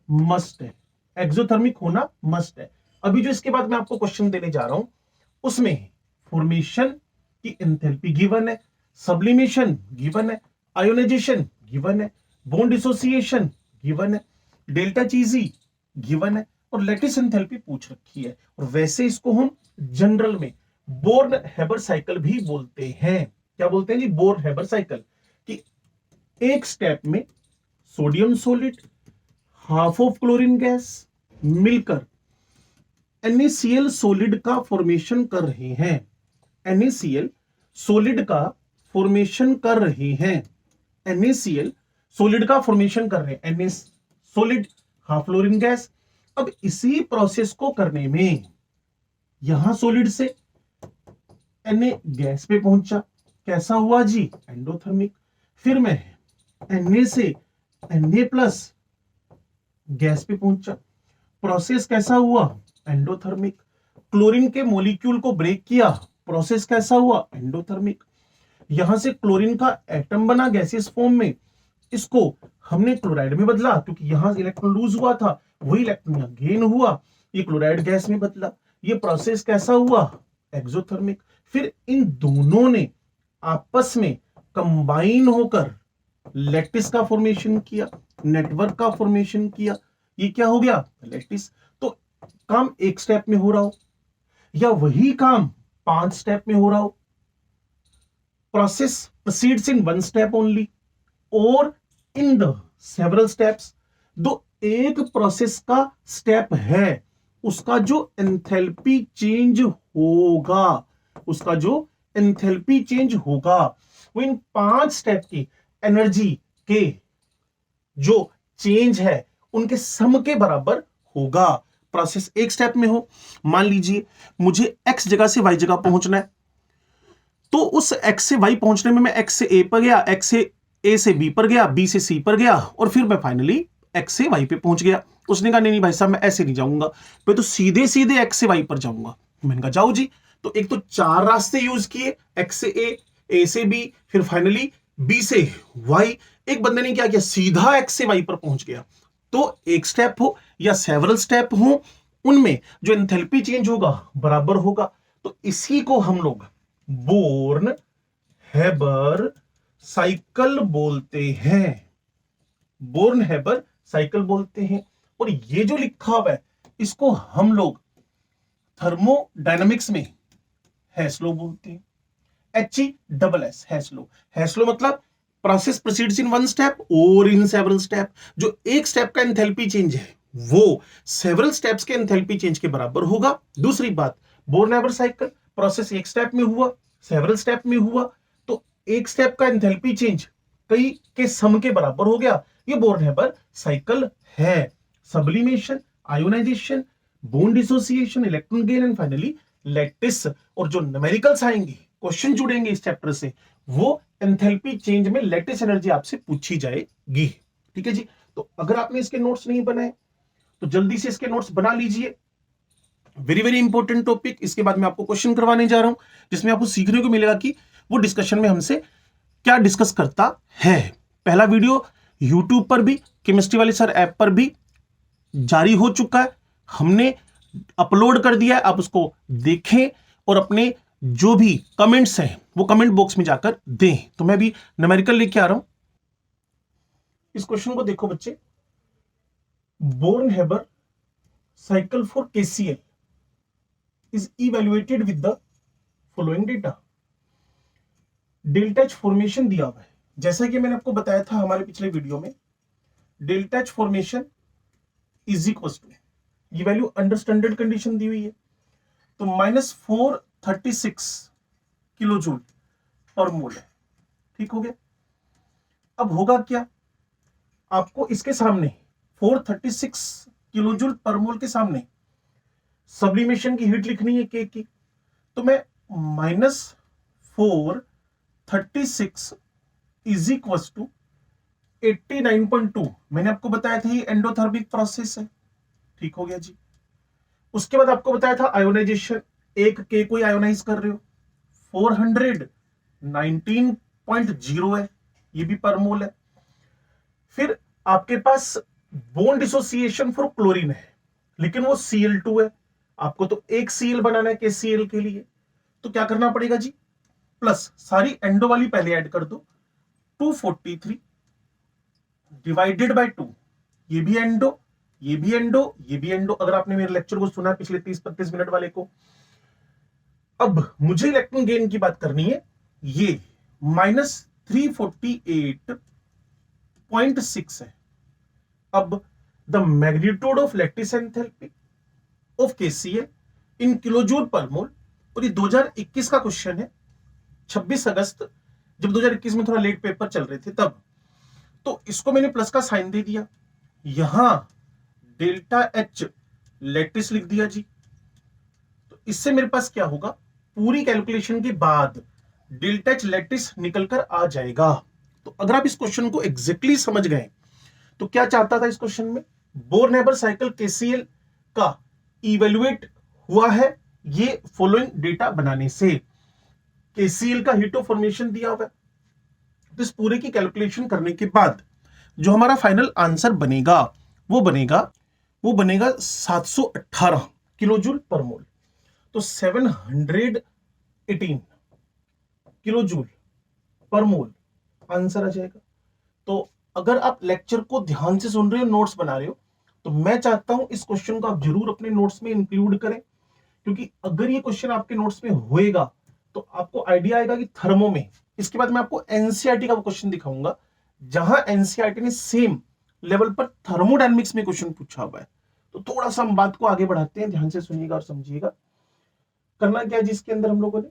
मस्ट है, एक्सोथर्मिक होना मस्ट है। अभी जो इसके बाद मैं आपको क्वेश्चन देने जा रहा हूं उसमें फॉर्मेशन की एंथैल्पी गिवन है, सब्लिमेशन गिवन है, आयोनाइजेशन गिवन है, बॉन्ड डिसोसिएशन गिवन है, डेल्टा चीजी गिवन है और लैटिस एंथैल्पी पूछ रखी है। और वैसे इसको हम जनरल में बोर्न हेबर साइकिल भी बोलते हैं। क्या बोलते हैं जी? Born Haber cycle. कि एक स्टेप में sodium solid, half of chlorine gas मिलकर NaCl सॉलिड का फॉर्मेशन कर रहे हैं, NaCl सॉलिड का फॉर्मेशन कर रहे हैं, NaCl सॉलिड का फॉर्मेशन कर रहे हैं, Na solid, half chlorine gas. अब इसी प्रोसेस को करने में यहां सॉलिड से Na गैस पे पहुंचा, कैसा हुआ जी? एंडोथर्मिक। फिर मैं Na से Na प्लस गैस पे पहुंचा, प्रोसेस कैसा हुआ? एंडोथर्मिक। क्लोरीन के मॉलिक्यूल को ब्रेक किया, प्रोसेस कैसा हुआ? एंडोथर्मिक। यहां से क्लोरीन का एटम बना गैसियस फॉर्म में, इसको हमने क्लोराइड में बदला क्योंकि यहां इलेक्ट्रॉन लूज हुआ था, वही इलेक्ट्रॉन यहाँ गेन हुआ, ये क्लोराइड गैस में बदला। ये प्रोसेस कैसा हुआ? एक्सोथर्मिक। फिर इन दोनों ने आपस में कंबाइन होकर लैटिस का फॉर्मेशन किया, नेटवर्क का फॉर्मेशन किया। ये क्या हो गया? लैटिस। तो काम एक स्टेप में हो रहा हो या वही काम 5 स्टेप में हो रहा हो, प्रोसेस प्रोसीड्स इन 1 स्टेप ओनली और इन द सेवरल स्टेप्स। दो एक प्रोसेस का स्टेप है, उसका जो एंथैल्पी चेंज होगा, उसका जो एंथैल्पी चेंज होगा वो इन 5 स्टेप की एनर्जी के जो चेंज है उनके सम के बराबर होगा। प्रोसेस एक स्टेप में हो, मान लीजिए मुझे x जगह से y जगह पहुंचना है, तो उस x से y पहुंचने में मैं x से a पर गया, x से a से b पर गया, b से c पर गया और फिर मैं फाइनली x से y पे पहुंच गया। उसने कहा नहीं भाई साहब मैं ऐसे नहीं जाऊंगा, मैं तो सीधे सीधे x से y पर जाऊंगा। मैंने कहा जाओ जी। तो एक तो 4 रास्ते यूज किए, x से a से b, फिर फाइनली b से y। एक बंदे ने क्या किया? सीधा x से y पर पहुंच गया। तो एक स्टेप हो या सेवरल स्टेप हो, उनमें जो एंथैल्पी चेंज होगा बराबर होगा। तो इसी को हम लोग बोर्न हेबर साइकिल बोलते हैं, बोर्न हेबर साइकिल बोलते हैं। और ये जो लिखा हुआ है इसको हम लोग थर्मोडायनामिक्स में हेस्लो बोलते हैं, HESS हेस्लो। हेस्लो मतलब प्रोसेस प्रोसीड्स इन 1 स्टेप और इन सेवरल स्टेप। जो एक स्टेप का एंथैल्पी चेंज है वो सेवरल स्टेप्स के एंथैल्पी चेंज के बराबर होगा। दूसरी बात, बोर्न हेबर साइकिल प्रोसेस एक स्टेप में हुआ, सेवरल स्टेप में हुआ, तो एक स्टेप का एंथैल्पी चेंज कई के सम के बराबर हो गया। ये बोर्न हेबर साइकिल है। Sublimation, ionization, bond dissociation, electron gain and finally lattice. और जो न्यूमेरिकल्स आएंगे, क्वेश्चन जुड़ेंगे इस चैप्टर से, वो एंथैल्पी चेंज में लैटिस एनर्जी आपसे पूछी जाएगी। ठीक है जी। तो अगर आपने इसके नोट्स नहीं बनाए तो जल्दी से इसके नोट्स बना लीजिए। Very very important topic. इसके बाद मैं आपको क्वेश्चन करवाने जा रहा हूं जिसमें आपको सीखने को मिलेगा कि वो डिस्कशन में हमसे क्या डिस्कस करता है। पहला वीडियो यूट्यूब पर भी, केमिस्ट्री वाले सर ऐप पर भी जारी हो चुका है, हमने अपलोड कर दिया है। आप उसको देखें और अपने जो भी कमेंट्स हैं वो कमेंट बॉक्स में जाकर दें। तो मैं भी न्यूमेरिकल लेके आ रहा हूं। इस क्वेश्चन को देखो बच्चे, Born Haber cycle for KCl is evaluated with the following data। Delta H formation दिया हुआ है, जैसा कि मैंने आपको बताया था हमारे पिछले वीडियो में। Delta H formation is equal to, ये वैल्यू अंडर स्टैंडर्ड कंडीशन दी हुई है, तो -436 किलो जूल पर मोल है। ठीक हो गया। अब होगा क्या, आपको इसके सामने 436 किलो जूल पर मोल के सामने सब्लिमेशन की हीट लिखनी है के की। तो मैं -436 इज इक्वल टू 89.2, मैंने आपको बताया था ये एंडोथर्मिक प्रोसेस है। ठीक हो गया जी। उसके बाद आपको बताया था आयोनाइजेशन, एक के को आयोनाइज कर रहे हो, 419.0 है, ये भी पर मोल है। फिर आपके पास बोन डिसोसिएशन फॉर क्लोरीन है, लेकिन वो Cl2 है। आपको तो एक Cl बनाना है KCl के लिए, तो क्या करना पड़ेगा जी, प्लस सारी एंडो वाली पहले ऐड कर दो, 243 डिवाइडेड बाय 2, ये भी एंडो, ये भी एंडो, ये भी एंडो। अगर आपने मेरे लेक्चर को सुना पिछले 30-35 मिनट वाले को। अब मुझे इलेक्ट्रॉन गेन की बात करनी है, ये -348.6 है। अब the magnitude of lattice enthalpy of KCl in kilojoule पर मोल, और ये 2021 का क्वेश्चन है, 26 अगस्त, जब 2021 में थोड़ा लेट पेपर चल रहे थे तब। तो इसको मैंने प्लस का साइन दे दिया, यहां डेल्टा एच लैटिस लिख दिया जी। तो इससे मेरे पास क्या होगा, पूरी कैलकुलेशन के बाद डेल्टा एच लैटिस निकलकर आ जाएगा। तो अगर आप इस क्वेश्चन को एग्जैक्टली समझ गए तो क्या चाहता था इस क्वेश्चन में, बोर्न हेबर साइकिल KCl का इवेल्युएट हुआ है ये फॉलोइंग डेटा बनाने से। KCl का हीट ऑफ फॉर्मेशन दिया हुआ है, तो इस पूरे की कैलकुलेशन करने के बाद जो हमारा फाइनल आंसर बनेगा वो बनेगा वो बनेगा 718 किलो जूल पर मोल। तो 718 किलो जूल पर मोल आंसर आ जाएगा। तो अगर आप लेक्चर को ध्यान से सुन रहे हो, नोट्स बना रहे हो, तो मैं चाहता हूं इस क्वेश्चन को आप जरूर अपने नोट्स में इंक्लूड करें, क्योंकि अगर ये क्वेश्चन आपके नोट्स में होएगा तो आपको आइडिया आएगा कि थर्मो में। इसके बाद मैं आपको एनसीईआरटी का क्वेश्चन दिखाऊंगा, जहां एनसीईआरटी ने सेम लेवल पर थर्मोडायनेमिक्स में क्वेश्चन पूछा हुआ है। तो थोड़ा सा हम बात को आगे बढ़ाते हैं, ध्यान से सुनिएगा और समझिएगा। करना क्या है जिसके अंदर हम लोगों ने,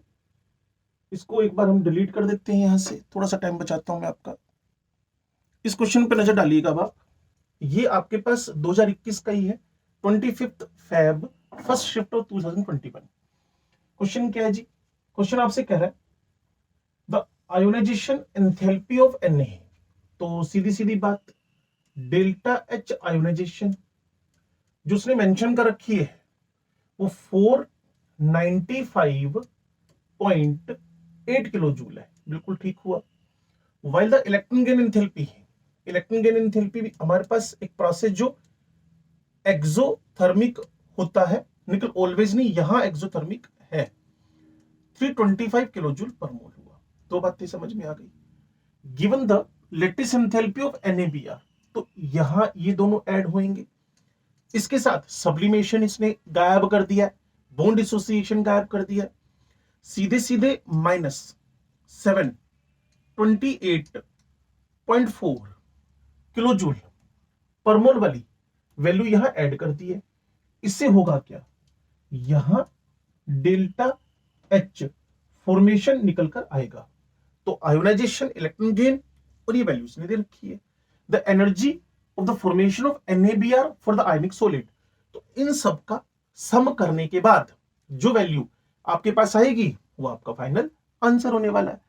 इसको एक बार हम डिलीट कर देते हैं, यहां से थोड़ा सा टाइम बचाता हूं मैं आपका। इस क्वेश्चन पे नजर डालिएगा आप। ये आपके पास 2021 का ही है, 25 Feb first shift of 2021। Question क्या है जी? क्वेश्चन आपसे कह रहा है the ionisation enthalpy of Na। तो सीधी सीधी बात, डेल्टा H आयोनाइजेशन जो उसने मेंशन कर रखी है वो 495.8 किलो जूल है। बिल्कुल ठीक हुआ। While the electron gain enthalpy, electron gain enthalpy भी हमारे पास एक प्रोसेस जो एक्सोथर्मिक होता है, निकल ऑलवेज नहीं, यहां एक्सोथर्मिक है, 325 किलो जूल पर मोल हुआ। दो बातें समझ में आ गई। Given the lattice enthalpy of NaBr, तो यहां ये दोनों ऐड होंगे। इसके साथ सब्लिमेशन इसने गायब कर दिया, बॉन्ड एसोसिएशन गायब कर दिया, सीधे सीधे -728.4 किलो जूल पर मोल वाली वैल्यू यहां ऐड कर दी है। इससे होगा क्या, यहां डेल्टा H फॉर्मेशन निकल कर आएगा। तो आयोनाइजेशन, इलेक्ट्रॉन गेन और ये वैल्यूज ने दे रखी है। The energy of the formation of NaBr for the ionic solid, तो इन सब का सम करने के बाद जो वैल्यू आपके पास आएगी वो आपका फाइनल आंसर होने वाला है।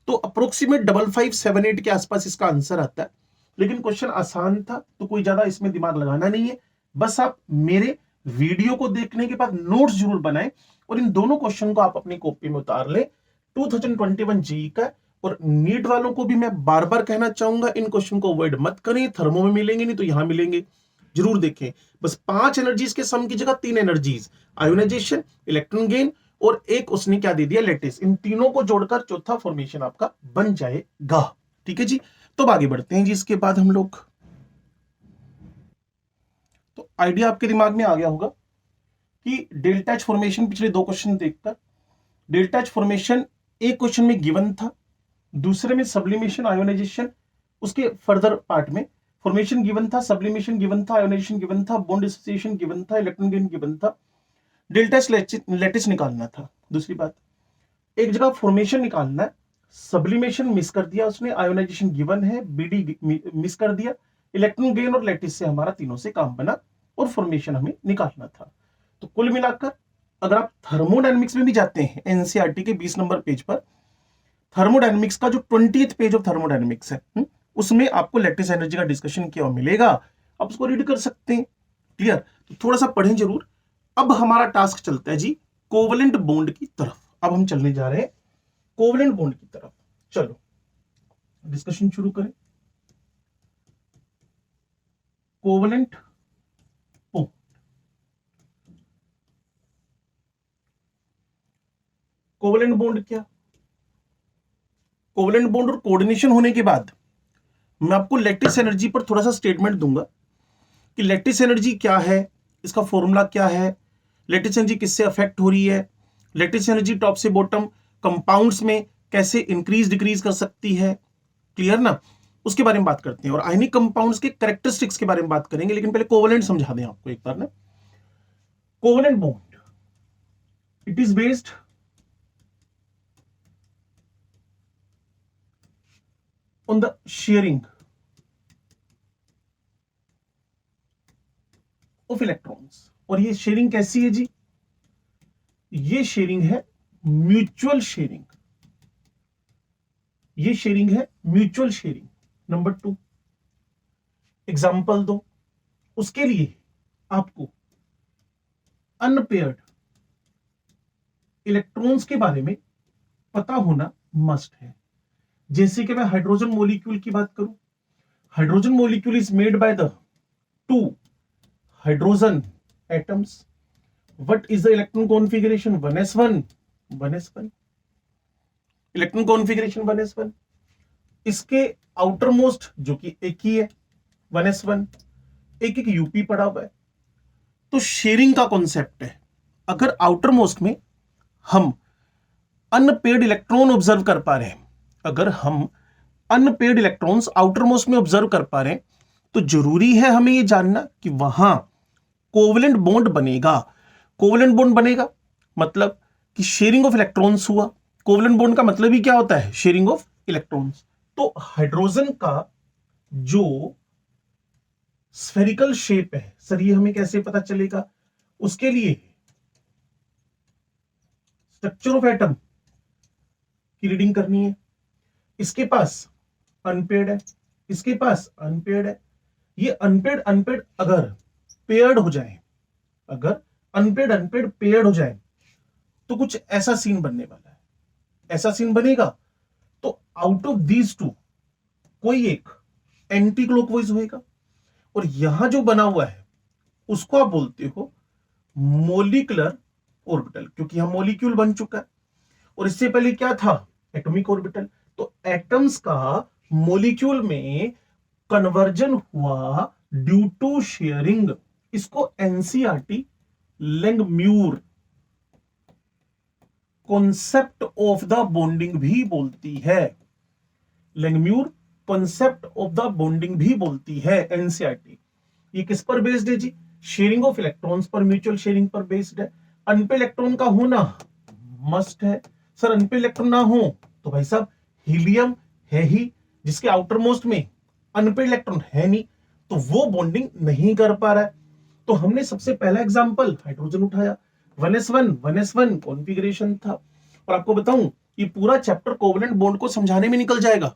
तो अप्रोक्सीमेट 5578 के आसपास इसका आंसर आता है। लेकिन क्वेश्चन आसान था तो कोई ज्यादा इसमें दिमाग लगाना नहीं है, बस आप मेरे वीडियो को देखने के बाद नोट्स जरूर बनाएं और इन दोनों क्वेश्चन को आप अपनी कॉपी में उतार लें। 2021 जेईई का और नीट वालों को भी मैं बार बार कहना चाहूंगा, इन क्वेश्चन को अवॉइड मत करें, थर्मो में मिलेंगे नहीं तो यहां मिलेंगे, जरूर देखें। बस 5 एनर्जीज के सम की जगह 3 एनर्जीज, आयोनाइजेशन, इलेक्ट्रॉन गेन और एक उसने क्या दे दिया, लेटिस, इन तीनों को जोड़कर चौथा फॉर्मेशन आपका बन जाएगा। ठीक है जी, तो अब आगे बढ़ते हैं जी। इसके बाद हम लोग, तो आइडिया आपके दिमाग में आ गया होगा कि डेल्टा H फॉर्मेशन पिछले 2 क्वेश्चन देखकर, डेल्टा H फॉर्मेशन एक क्वेश्चन में गिवन था, दूसरे में सब्लिमेशन आयोनाइजेशन, उसके फर्दर पार्ट में फॉर्मेशन गिवन था, सब्लिमेशन गिवन था, आयोनाइजेशन गिवन था, बॉन्ड एसोसिएशन गिवन था, इलेक्ट्रॉन गेन गिवन था, डेल्टा H लेटिस निकालना था। दूसरी बात, एक जगह फॉर्मेशन निकालना है, सब्लिमेशन मिस कर दिया उसने, आयोनाइजेशन गिवन है, BD मिस कर दिया, इलेक्ट्रॉन गेन और लेटिस से हमारा तीनों से काम बना और फॉर्मेशन हमें निकालना था। तो कुल मिलाकर अगर आप थर्मोडायनेमिक्स में भी जाते हैं एनसीईआरटी के 20 नंबर पेज पर, थर्मोडायनेमिक्स का जो 20th पेज ऑफ थर्मोडायनेमिक्स है, उसमें आपको लैटिस एनर्जी का डिस्कशन किया मिलेगा, आप उसको रीड कर सकते हैं। क्लियर? तो थोड़ा सा पढ़ें जरूर। अब हमारा टास्क चलता है जी कोवलेंट बॉन्ड की तरफ। अब हम चलने जा रहे हैं कोवलेंट बॉन्ड की तरफ। चलो डिस्कशन शुरू करें। कोवलेंट बॉन्ड, कोवलेंट बॉन्ड क्या, कोवलेंट बॉन्ड और कोऑर्डिनेशन होने के बाद मैं आपको लैटिस एनर्जी पर थोड़ा सा स्टेटमेंट दूंगा कि लैटिस एनर्जी क्या है, इसका फॉर्मूला क्या है, लैटिस एनर्जी किससे अफेक्ट हो रही है, लैटिस एनर्जी टॉप से बॉटम कंपाउंड्स में कैसे इंक्रीज डिक्रीज कर सकती है। क्लियर ना? उसके बारे में बात करते हैं और आयनिक कंपाउंड्स के कैरेक्टरिस्टिक्स के बारे में बात करेंगे। लेकिन पहले कोवलेंट समझा दें आपको एक बार ना। Covalent bond, it is based on the sharing of electrons। और ये शेयरिंग कैसी है जी? ये शेयरिंग है म्यूचुअल शेयरिंग, ये शेयरिंग है म्यूचुअल शेयरिंग। नंबर 2 एग्जांपल दो, उसके लिए आपको अनपेयर्ड इलेक्ट्रॉन्स के बारे में पता होना मस्ट है। जैसे कि मैं हाइड्रोजन मॉलिक्यूल की बात करूं, hydrogen molecule is made by the 2 hydrogen atoms. What is the electron configuration? 1s1, 1s1. Electron configuration 1s1. इसके आउटर मोस्ट जो कि एक ही है 1s1, एक एक यूपी पड़ा हुआ है. तो शेयरिंग का कॉन्सेप्ट है. अगर आउटर मोस्ट में हम अनपेयर्ड इलेक्ट्रॉन ऑब्जर्व कर पा रहे हैं, अगर हम अनपेयर्ड इलेक्ट्रॉन्स आउटर मोस्ट में ऑब्जर्व कर पा रहे हैं, तो जरूरी है हमें यह जानना कि वहां कोवेलेंट बॉन्ड बनेगा. कोवेलेंट बॉन्ड बनेगा मतलब कि शेयरिंग ऑफ इलेक्ट्रॉन्स हुआ. कोवेलेंट बॉन्ड का मतलब ही क्या होता है? Sharing of electrons. तो हाइड्रोजन का जो स्फेरिकल शेप है सर, ये हमें कैसे पता चलेगा? उसके लिए स्ट्रक्चर ऑफ एटम की रीडिंग करनी है. इसके पास अनपेयर्ड है, इसके पास अनपेयर्ड है. ये अनपेयर्ड अगर पेयर्ड हो जाए, अगर अनपेयर्ड पेयर्ड हो जाए, तो कुछ ऐसा सीन बनने वाला है. ऐसा सीन बनेगा तो आउट ऑफ दीज टू कोई एक एंटी क्लॉकवाइज होएगा. और यहां जो बना हुआ है उसको आप बोलते हो मोलिकुलर ऑर्बिटल, क्योंकि यहां मॉलिक्यूल बन चुका है. और इससे पहले क्या था? Atomic orbital. तो एटम्स का मॉलिक्यूल में कन्वर्जन हुआ ड्यू टू शेयरिंग. इसको NCERT Langmuir concept of the bonding भी बोलती है. Langmuir concept of the bonding भी बोलती है एनसीईआरटी. ये किस पर बेस्ड है जी? शेयरिंग ऑफ इलेक्ट्रॉन्स पर, म्यूचुअल शेयरिंग पर बेस्ड है. अनपेयर्ड इलेक्ट्रॉन का होना मस्ट है. सर अनपेयर्ड इलेक्ट्रॉन ना हो तो भाई साहब हीलियम है ही, जिसके आउटर मोस्ट में अनपेयर्ड इलेक्ट्रॉन है नहीं, तो वो बॉन्डिंग नहीं कर पा रहा है. तो हमने सबसे पहला एग्जांपल हाइड्रोजन उठाया. 1s1 कॉन्फ़िगरेशन था. और आपको बताऊं ये पूरा चैप्टर कोवेलेंट बॉन्ड को समझाने में निकल जाएगा.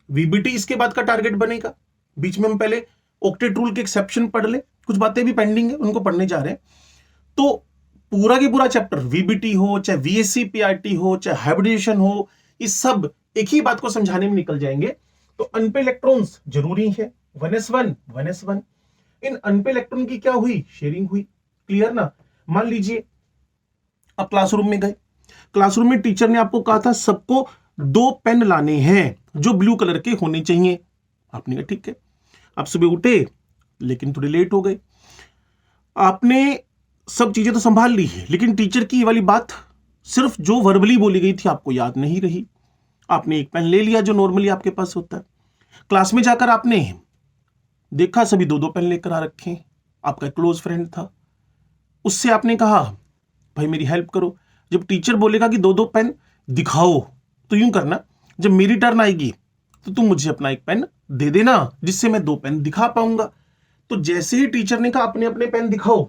वीबीटी इसके बाद का टारगेट बनेगा. बीच में हम पहले ऑक्टेट रूल के एक्सेप्शन पढ़ ले, कुछ बातें भी पेंडिंग है उनको पढ़ने जा रहे हैं. तो पूरा के पूरा चैप्टर वीबीटी हो, चाहे वीएससी पीआरटी हो, चाहे हाइब्रिडेशन हो, इस सब एक ही बात को समझाने में निकल जाएंगे. तो अनपेयर्ड इलेक्ट्रॉन्स जरूरी है. 1s1. इन अनपेयर्ड इलेक्ट्रॉन की क्या हुई? शेयरिंग हुई. क्लियर ना? मान लीजिए अब क्लासरूम में गए, क्लासरूम में टीचर ने आपको कहा था सबको 2 पेन लाने हैं जो ब्लू कलर के होने चाहिए. आपने कहा ठीक है. आप सुबह उठे लेकिन थोड़ी लेट हो गए. आपने सब चीजें तो संभाल ली है, लेकिन टीचर की ये वाली बात सिर्फ जो वर्बली बोली गई थी आपको याद नहीं रही. आपने एक पेन ले लिया जो नॉर्मली आपके पास होता है. क्लास में जाकर आपने देखा सभी 2-2 पेन लेकर आ रखे. आपका क्लोज फ्रेंड था, उससे आपने कहा भाई मेरी हेल्प करो. जब टीचर बोलेगा कि 2-2 पेन दिखाओ, तो यूं करना, जब मेरी टर्न आएगी तो तुम मुझे अपना एक पेन दे देना जिससे मैं 2 पेन दिखा पाऊंगा. तो जैसे ही टीचर ने कहा अपने अपने पेन दिखाओ,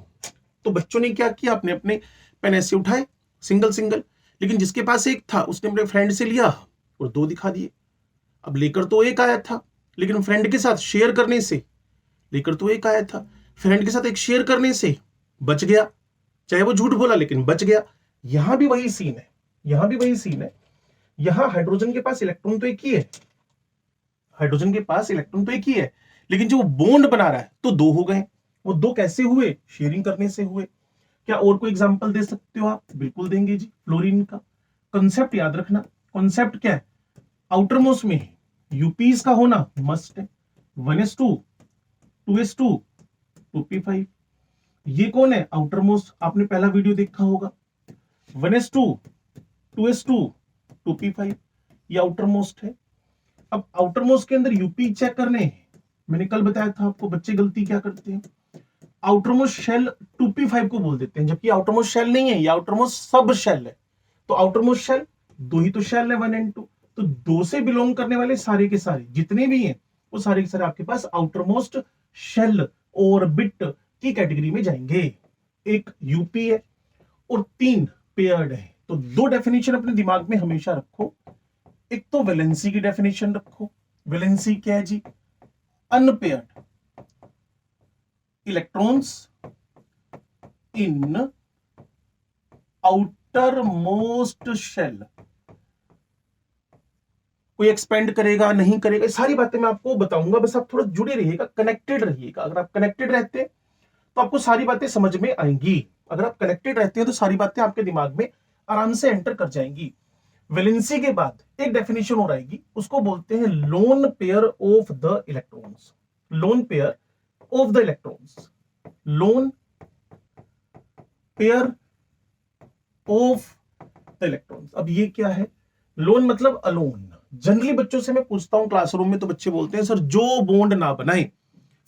तो बच्चों ने क्या किया? अपने अपने पेन ऐसे उठाए सिंगल सिंगल. लेकिन जिसके पास एक था उसने अपने फ्रेंड से लिया और 2 दिखा दिए. अब लेकर तो एक आया था, लेकिन फ्रेंड के साथ शेयर करने से, लेकर तो एक आया था, फ्रेंड के साथ एक शेयर करने से बच गया. चाहे वो झूठ बोला लेकिन बच गया. यहां भी वही सीन है, यहां भी वही सीन है. यहां हाइड्रोजन के पास इलेक्ट्रॉन तो एक ही है, हाइड्रोजन के पास इलेक्ट्रॉन तो एक ही है, लेकिन जो बॉन्ड बना रहा है तो 2 हो गए. वो 2 कैसे हुए? शेयरिंग करने से हुए. क्या और कोई एग्जांपल दे सकते हो आप? बिल्कुल देंगे जी. फ्लोरीन का कंसेप्ट याद रखना. कंसेप्ट क्या है? आउटर मोस्ट में यूपीज का होना मस्ट है. 1s2, 2s2, 2p5. ये कौन है? Outer most. आपने पहला वीडियो देखा होगा. 1s2, 2s2, 2p5, ये आउटर मोस्ट है. अब आउटर मोस्ट के अंदर यूपी चेक करने हैं. मैंने कल बताया था आपको बच्चे गलती क्या करते हैं, आउटर मोस्ट शेल 2p5 को बोल देते हैं, जबकि आउटर मोस्ट शेल नहीं है, ये आउटर मोस्ट सब शेल है. तो आउटर मोस्ट शेल 2 ही तो शेल है, 1 और 2. तो 2 से बिलोंग करने वाले सारे के सारे जितने भी हैं वो सारे के सारे आपके पास आउटर मोस्ट शेल ऑर्बिट की कैटेगरी में जाएंगे. एक यूपी है और 3 पेयर्ड है. तो 2 डेफिनेशन अपने दिमाग में हमेशा रखो. एक तो वैलेंसी की डेफिनेशन रखो. वैलेंसी क्या है जी? Unpaired electrons in outermost shell कोई एक्सपेंड करेगा नहीं करेगा, सारी बातें मैं आपको बताऊंगा, बस आप थोड़ा जुड़े रहिएगा, कनेक्टेड रहिएगा। अगर आप कनेक्टेड रहते हैं तो आपको सारी बातें समझ में आएंगी। अगर आप कनेक्टेड रहते हैं तो सारी बातें आपके दिमाग में आराम से एंटर कर जाएंगी। वैलेंसी के बाद एक डेफिनेशन और आएगी, उसको बोलते हैं loan pair of the electrons. Loan pair of the electrons, loan pair of the electrons. अब ये क्या है? लोन मतलब अलोन। जनरली बच्चों से मैं पूछता हूं क्लासरूम में, तो बच्चे बोलते हैं सर जो बॉन्ड ना बनाए।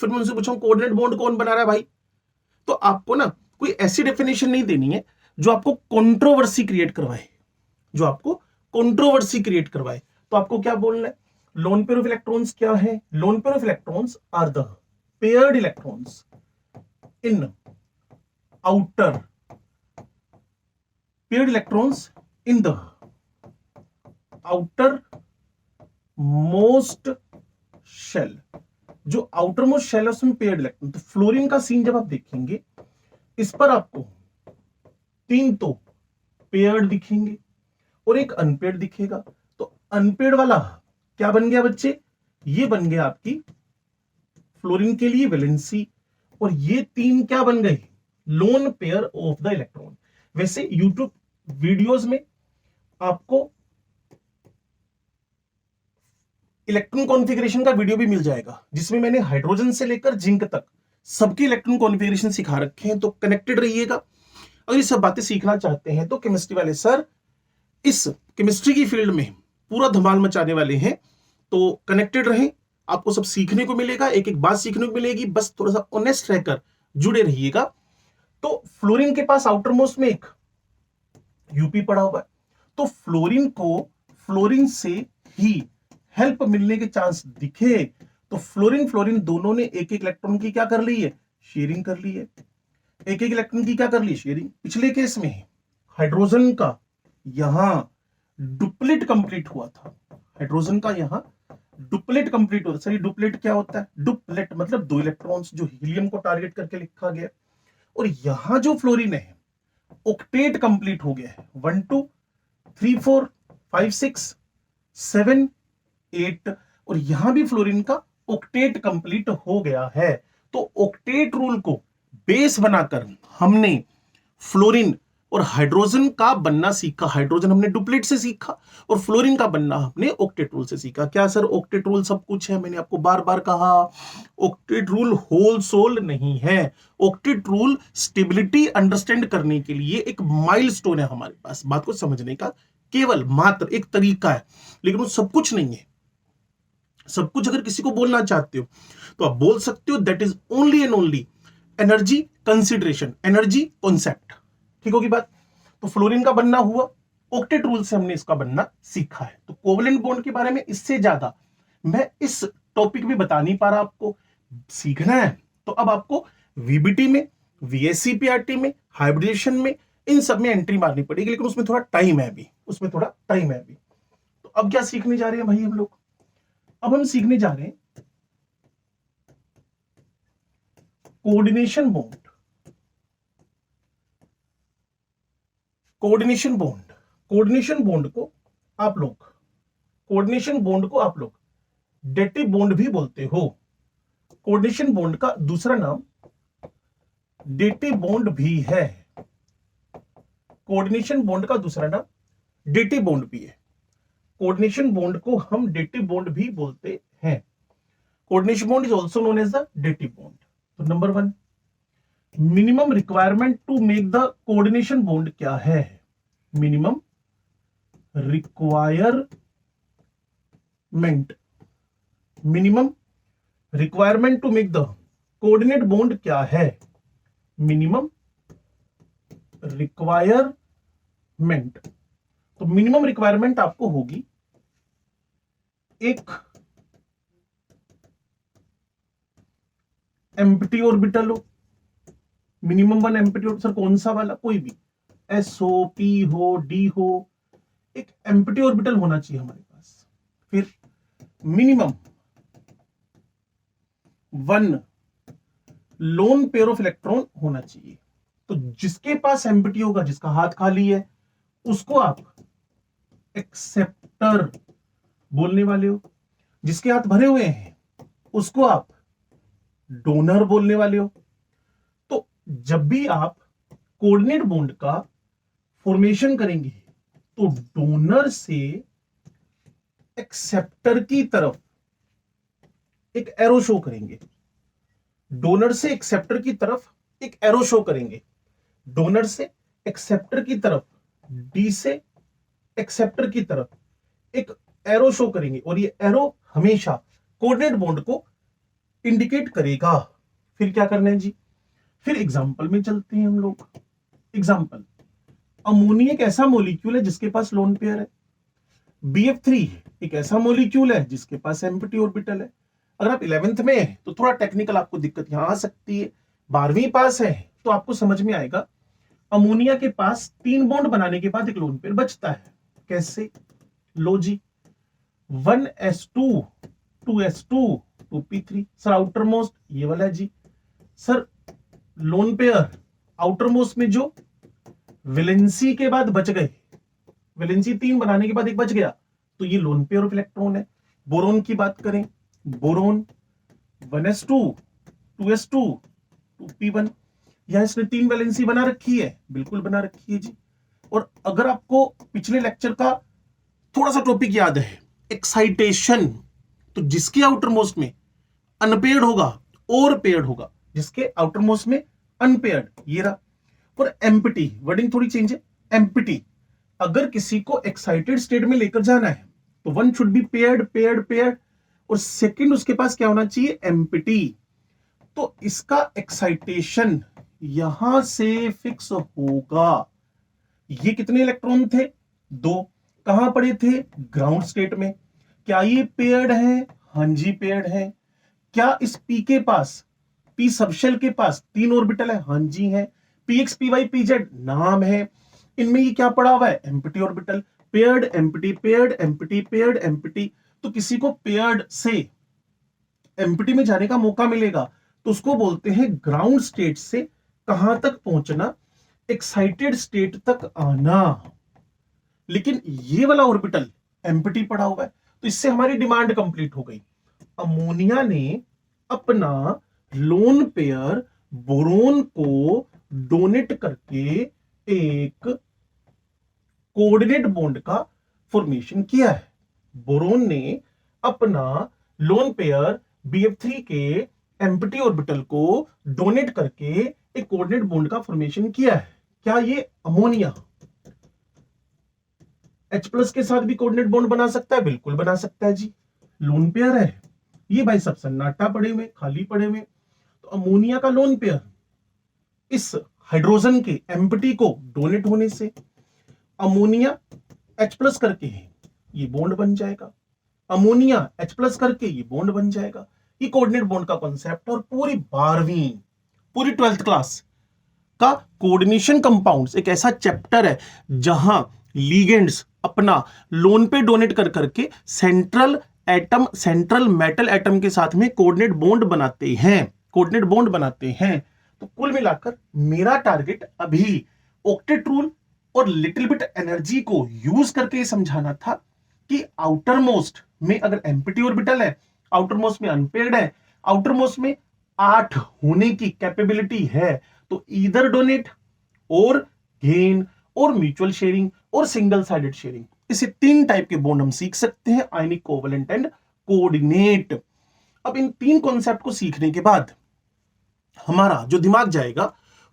फिर मैं उनसे पूछा कोऑर्डिनेट बॉन्ड कौन बना रहा है भाई? तो आपको ना कोई ऐसी डेफिनेशन नहीं देनी है जो आपको कंट्रोवर्सी क्रिएट करवाए, जो आपको कंट्रोवर्सी क्रिएट करवाए। तो आपको क्या बोलना है? लोन पेयर ऑफ इलेक्ट्रॉन्स क्या है? Lone pair of electrons are the paired electrons in outer, paired electrons in the outermost shell. जो आउटर मोस्ट शेल है उसमें पेयर्ड इलेक्ट्रॉन। तो फ्लोरीन का सीन जब आप देखेंगे, इस पर आपको 3 तो पेयर्ड दिखेंगे और एक अनपेयर्ड दिखेगा। तो अनपेयर्ड वाला क्या बन गया बच्चे? ये बन गया आपकी फ्लोरीन के लिए वैलेंसी, और ये 3 क्या बन गए? Loan pair of the electron. वैसे यूट्यूब वीडियोस में आपको इलेक्ट्रॉन कॉन्फ़िगरेशन का वीडियो भी मिल जाएगा, जिसमें मैंने हाइड्रोजन से लेकर जिंक तक सबके इलेक्ट्रॉन कॉन्फ़िगरेशन सिखा रखे हैं। तो कनेक्टेड रहिएगा। अगर ये सब बातें सीखना चाहते हैं तो केमिस्ट्री वाले सर इस केमिस्ट्री की फील्ड में पूरा धमाल मचाने वाले हैं, तो कनेक्टेड रहें। आपको सब सीखने को मिलेगा, एक एक बात सीखने को मिलेगी, बस थोड़ा सा ऑनेस्ट रहकर जुड़े रहिएगा। तो फ्लोरीन के पास आउटर मोस्ट में एक यूपी पड़ा हुआ है, तो फ्लोरीन को फ्लोरीन से ही हेल्प मिलने के चांस दिखे तो फ्लोरीन फ्लोरीन दोनों ने एक एक इलेक्ट्रॉन की क्या कर ली है? शेयरिंग कर ली है। एक एक इलेक्ट्रॉन की क्या कर ली? शेयरिंग। पिछले केस में हाइड्रोजन का यहां डुप्लेट कंप्लीट हुआ था, हाइड्रोजन का यहां डुप्लेट कंप्लीट हुआ। सर डुप्लेट क्या होता है? डुप्लेट मतलब 2 इलेक्ट्रॉन्स जो हीलियम को टारगेट करके लिखा गया। और यहां जो फ्लोरीन है ऑक्टेट कंप्लीट हो गया है। 1 2 3 4 5 6 7 8, और यहां भी फ्लोरीन का ऑक्टेट कंप्लीट हो गया है। तो ऑक्टेट रूल को बेस बनाकर हमने फ्लोरीन और हाइड्रोजन का बनना सीखा। हाइड्रोजन हमने डुप्लेट से सीखा और फ्लोरीन का बनना हमने ऑक्टेट रूल से सीखा। क्या सर ऑक्टेट रूल सब कुछ है? मैंने आपको बार बार कहा ऑक्टेट रूल होल सोल नहीं है। ऑक्टेट रूल स्टेबिलिटी अंडरस्टैंड करने के लिए एक माइलस्टोन है हमारे पास, बात को समझने का केवल मात्र एक तरीका है, लेकिन वो सब कुछ नहीं है। सब कुछ अगर किसी को बोलना चाहते हो तो आप बोल सकते हो that is only and only energy consideration, energy concept. ठीक होगी बात? तो फ्लोरीन का बनना हुआ, ऑक्टेट रूल से हमने इसका बनना सीखा है। तो कोवलेंट बॉन्ड के बारे में इससे ज्यादा मैं इस टॉपिक में बता नहीं पा रहा, आपको सीखना है तो अब आपको वीबीटी में, वीएससीपीआरटी में, हाइब्रिडेशन में, इन सब में एंट्री मारनी पड़ेगी, लेकिन उसमें थोड़ा टाइम है अभी, उसमें थोड़ा टाइम है अभी। तो अब क्या सीखने जा रहे हैं भाई हम लोग? अब हम सीखने जा रहे हैं coordination bond. Coordination bond, coordination bond को आप लोग, कोऑर्डिनेशन बॉन्ड को आप लोग डेटिव बॉन्ड भी बोलते हो। कोऑर्डिनेशन बॉन्ड का दूसरा नाम डेटिव बॉन्ड भी है। कोऑर्डिनेशन बॉन्ड का दूसरा नाम डेटिव बॉन्ड भी है। कोऑर्डिनेशन बॉन्ड को हम डेटिव बॉन्ड भी बोलते हैं। Coordination bond is also known as the dative bond. तो number 1, minimum requirement to make the coordination bond क्या है? Minimum requirement, minimum requirement to make the coordinate bond क्या है? Minimum requirement. तो मिनिमम रिक्वायरमेंट आपको होगी एक एम्प्टी ऑर्बिटल हो, मिनिमम 1 एम्प्टी ऑर्बिटल। सर कौन सा वाला? कोई भी, एस हो, पी हो, डी हो, एक एम्प्टी ऑर्बिटल होना चाहिए हमारे पास। फिर minimum 1 loan pair of electron होना चाहिए। तो जिसके पास एम्प्टी होगा, जिसका हाथ खाली है, उसको आप एक्सेप्टर बोलने वाले हो, जिसके हाथ भरे हुए हैं उसको आप डोनर बोलने वाले हो। तो जब भी आप कोऑर्डिनेट बॉन्ड का फॉर्मेशन करेंगे तो डोनर से एक्सेप्टर की तरफ एक एरो शो करेंगे, डोनर से एक्सेप्टर की तरफ एक एरो शो करेंगे, डोनर से एक्सेप्टर की तरफ, डी से एक्सेप्टर की तरफ एक एरो शो करेंगे और ये एरो हमेशा कोऑर्डिनेट बॉन्ड को इंडिकेट करेगा। फिर क्या करना है जी, फिर एग्जांपल में चलते हैं हम लोग। एग्जांपल, अमोनिया एक ऐसा मॉलिक्यूल है जिसके पास लोन पेयर है, BF3 एक ऐसा मॉलिक्यूल है जिसके पास एम्प्टी ऑर्बिटल है। अगर आप 11th में है तो थोड़ा टेक्निकल आपको दिक्कत यहां आ सकती है, 12वीं पास है तो आपको समझ में आएगा। अमोनिया के पास 3 बॉन्ड बनाने के बाद एक लोन पेयर बचता है। कैसे? लो जी, 1s2 2s2 2p3। Sir outermost ये वाला है जी। Sir lone pair outermost में जो वैलेंसी के बाद बच गए, वैलेंसी 3 बनाने के बाद एक बच गया, तो ये लोन पेयर ऑफ इलेक्ट्रॉन है। बोरोन की बात करें, बोरोन 1s2 2s2 2p1, यहां इसने 3 वैलेंसी बना रखी है, बिल्कुल बना रखी है जी। और अगर आपको पिछले लेक्चर का थोड़ा सा टॉपिक याद है, एक्साइटेशन, तो जिसके आउटर मोस्ट में अनपेयर्ड होगा और पेयर्ड होगा, जिसके आउटर मोस्ट में अनपेयर्ड ये रहा। और एम्प्टी, वर्डिंग थोड़ी चेंज है, एम्प्टी अगर किसी को एक्साइटेड स्टेट में लेकर जाना है तो one should be paired paired paired, और सेकंड उसके पास क्या होना चाहिए, एम्प्टी। तो इसका एक्साइटेशन यहां से फिक्स होगा। ये कितने इलेक्ट्रॉन थे, 2, कहां पड़े थे, ग्राउंड स्टेट में। क्या ये पेयर्ड है, हां जी पेयर्ड है। क्या इस पी के पास, पी सबशेल के पास 3 ऑर्बिटल है, हां जी है। px py pz नाम है, इनमें ये क्या पड़ा हुआ है, empty orbital. Paired empty paired empty paired empty, तो किसी को पेयर्ड से एम्प्टी में जाने का मौका मिलेगा तो उसको बोलते हैं ग्राउंड स्टेट से कहां तक पहुंचना, एक्साइटेड स्टेट तक आना। लेकिन ये वाला ऑर्बिटल एम्प्टी पड़ा हुआ है, तो इससे हमारी डिमांड कंप्लीट हो गई। अमोनिया ने अपना लोन पेयर बोरोन को डोनेट करके एक कोऑर्डिनेट बॉन्ड का फॉर्मेशन किया है। बोरोन ने अपना लोन पेयर BF3 के एम्प्टी ऑर्बिटल को डोनेट करके एक कोऑर्डिनेट बॉन्ड का फॉर्मेशन किया है। क्या ये अमोनिया H+ के साथ भी कोऑर्डिनेट बॉन्ड बना सकता है? बिल्कुल बना सकता है जी, लोन पेयर है। ये भाई सब सन्नाटा पड़े हुए, खाली पड़े हुए, तो अमोनिया का लोन पेयर इस हाइड्रोजन के एम्प्टी को डोनेट होने से अमोनिया H+ करके ये बॉन्ड बन जाएगा, अमोनिया H+ करके ये बॉन्ड बन जाएगा। ये कोऑर्डिनेट बॉन्ड का कॉन्सेप्ट, और पूरी 12वीं पूरी 12th क्लास का कोऑर्डिनेशन कंपाउंड्स एक ऐसा चैप्टर है जहां लीगेंड्स अपना लोन पे डोनेट कर करके central atom, central metal atom के साथ में कोऑर्डिनेट बॉन्ड बनाते हैं, कोऑर्डिनेट बॉन्ड बनाते हैं। तो कुल मिलाकर मेरा टारगेट अभी ऑक्टेट रूल और लिटिल बिट एनर्जी को यूज करके समझाना था कि आउटर मोस्ट में अगर एम्प्टी ऑर्बिटल है, आउटर मोस्ट में अनपेयर्ड है, आउटर मोस्ट में 8 होने की कैपेबिलिटी है, तो ईदर डोनेट और गेन और म्यूचुअल शेयरिंग और सिंगल साइडेड शेयरिंग, इसे 3 टाइप के बॉन्ड हम सीख सकते हैं, आयनिक, कोवलेंट एंड कोऑर्डिनेट। अब इन 3 कॉन्सेप्ट को सीखने के बाद हमारा जो दिमाग जाएगा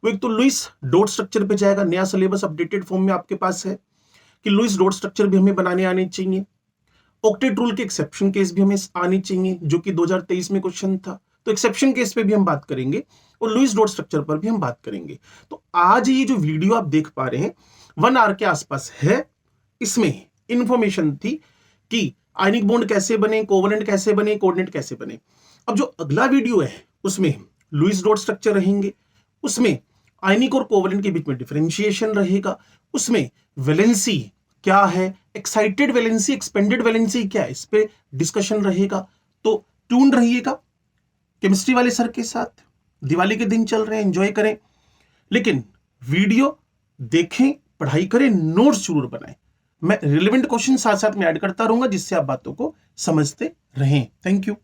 वो एक तो लुईस डॉट स्ट्रक्चर पे जाएगा। नया सिलेबस अपडेटेड फॉर्म में आपके पास है कि लुईस डॉट स्ट्रक्चर भी हमें बनाने आने चाहिए, ऑक्टेट रूल के एक्सेप्शन केस भी हमें आने चाहिए जो कि 2023 में क्वेश्चन था, तो एक्सेप्शन केस पे भी हम बात करेंगे और लुईस डॉट स्ट्रक्चर पर भी हम बात करेंगे। तो आज ये जो वीडियो आप देख पा रहे हैं 1 आवर के आसपास है, इसमें इंफॉर्मेशन थी कि आयनिक बॉन्ड कैसे बने, कोवलेंट कैसे बने, कोऑर्डिनेट कैसे बने। अब जो अगला वीडियो है उसमें लुईस डॉट स्ट्रक्चर रहेंगे, उसमें आयनिक और कोवलेंट के बीच में डिफरेंशिएशन रहेगा, उसमें वैलेंसी क्या है, एक्साइटेड वैलेंसी, एक्सपेंडेड वैलेंसी क्या है, इस पे डिस्कशन रहेगा। तो ट्यून रहिएगा केमिस्ट्री वाले सर के साथ। दिवाली के दिन चल रहे हैं, एंजॉय करें, लेकिन वीडियो देखें, पढ़ाई करें, नोट्स जरूर बनाएं। मैं रिलेवेंट क्वेश्चन साथ साथ में ऐड करता रहूंगा जिससे आप बातों को समझते रहें। Thank you.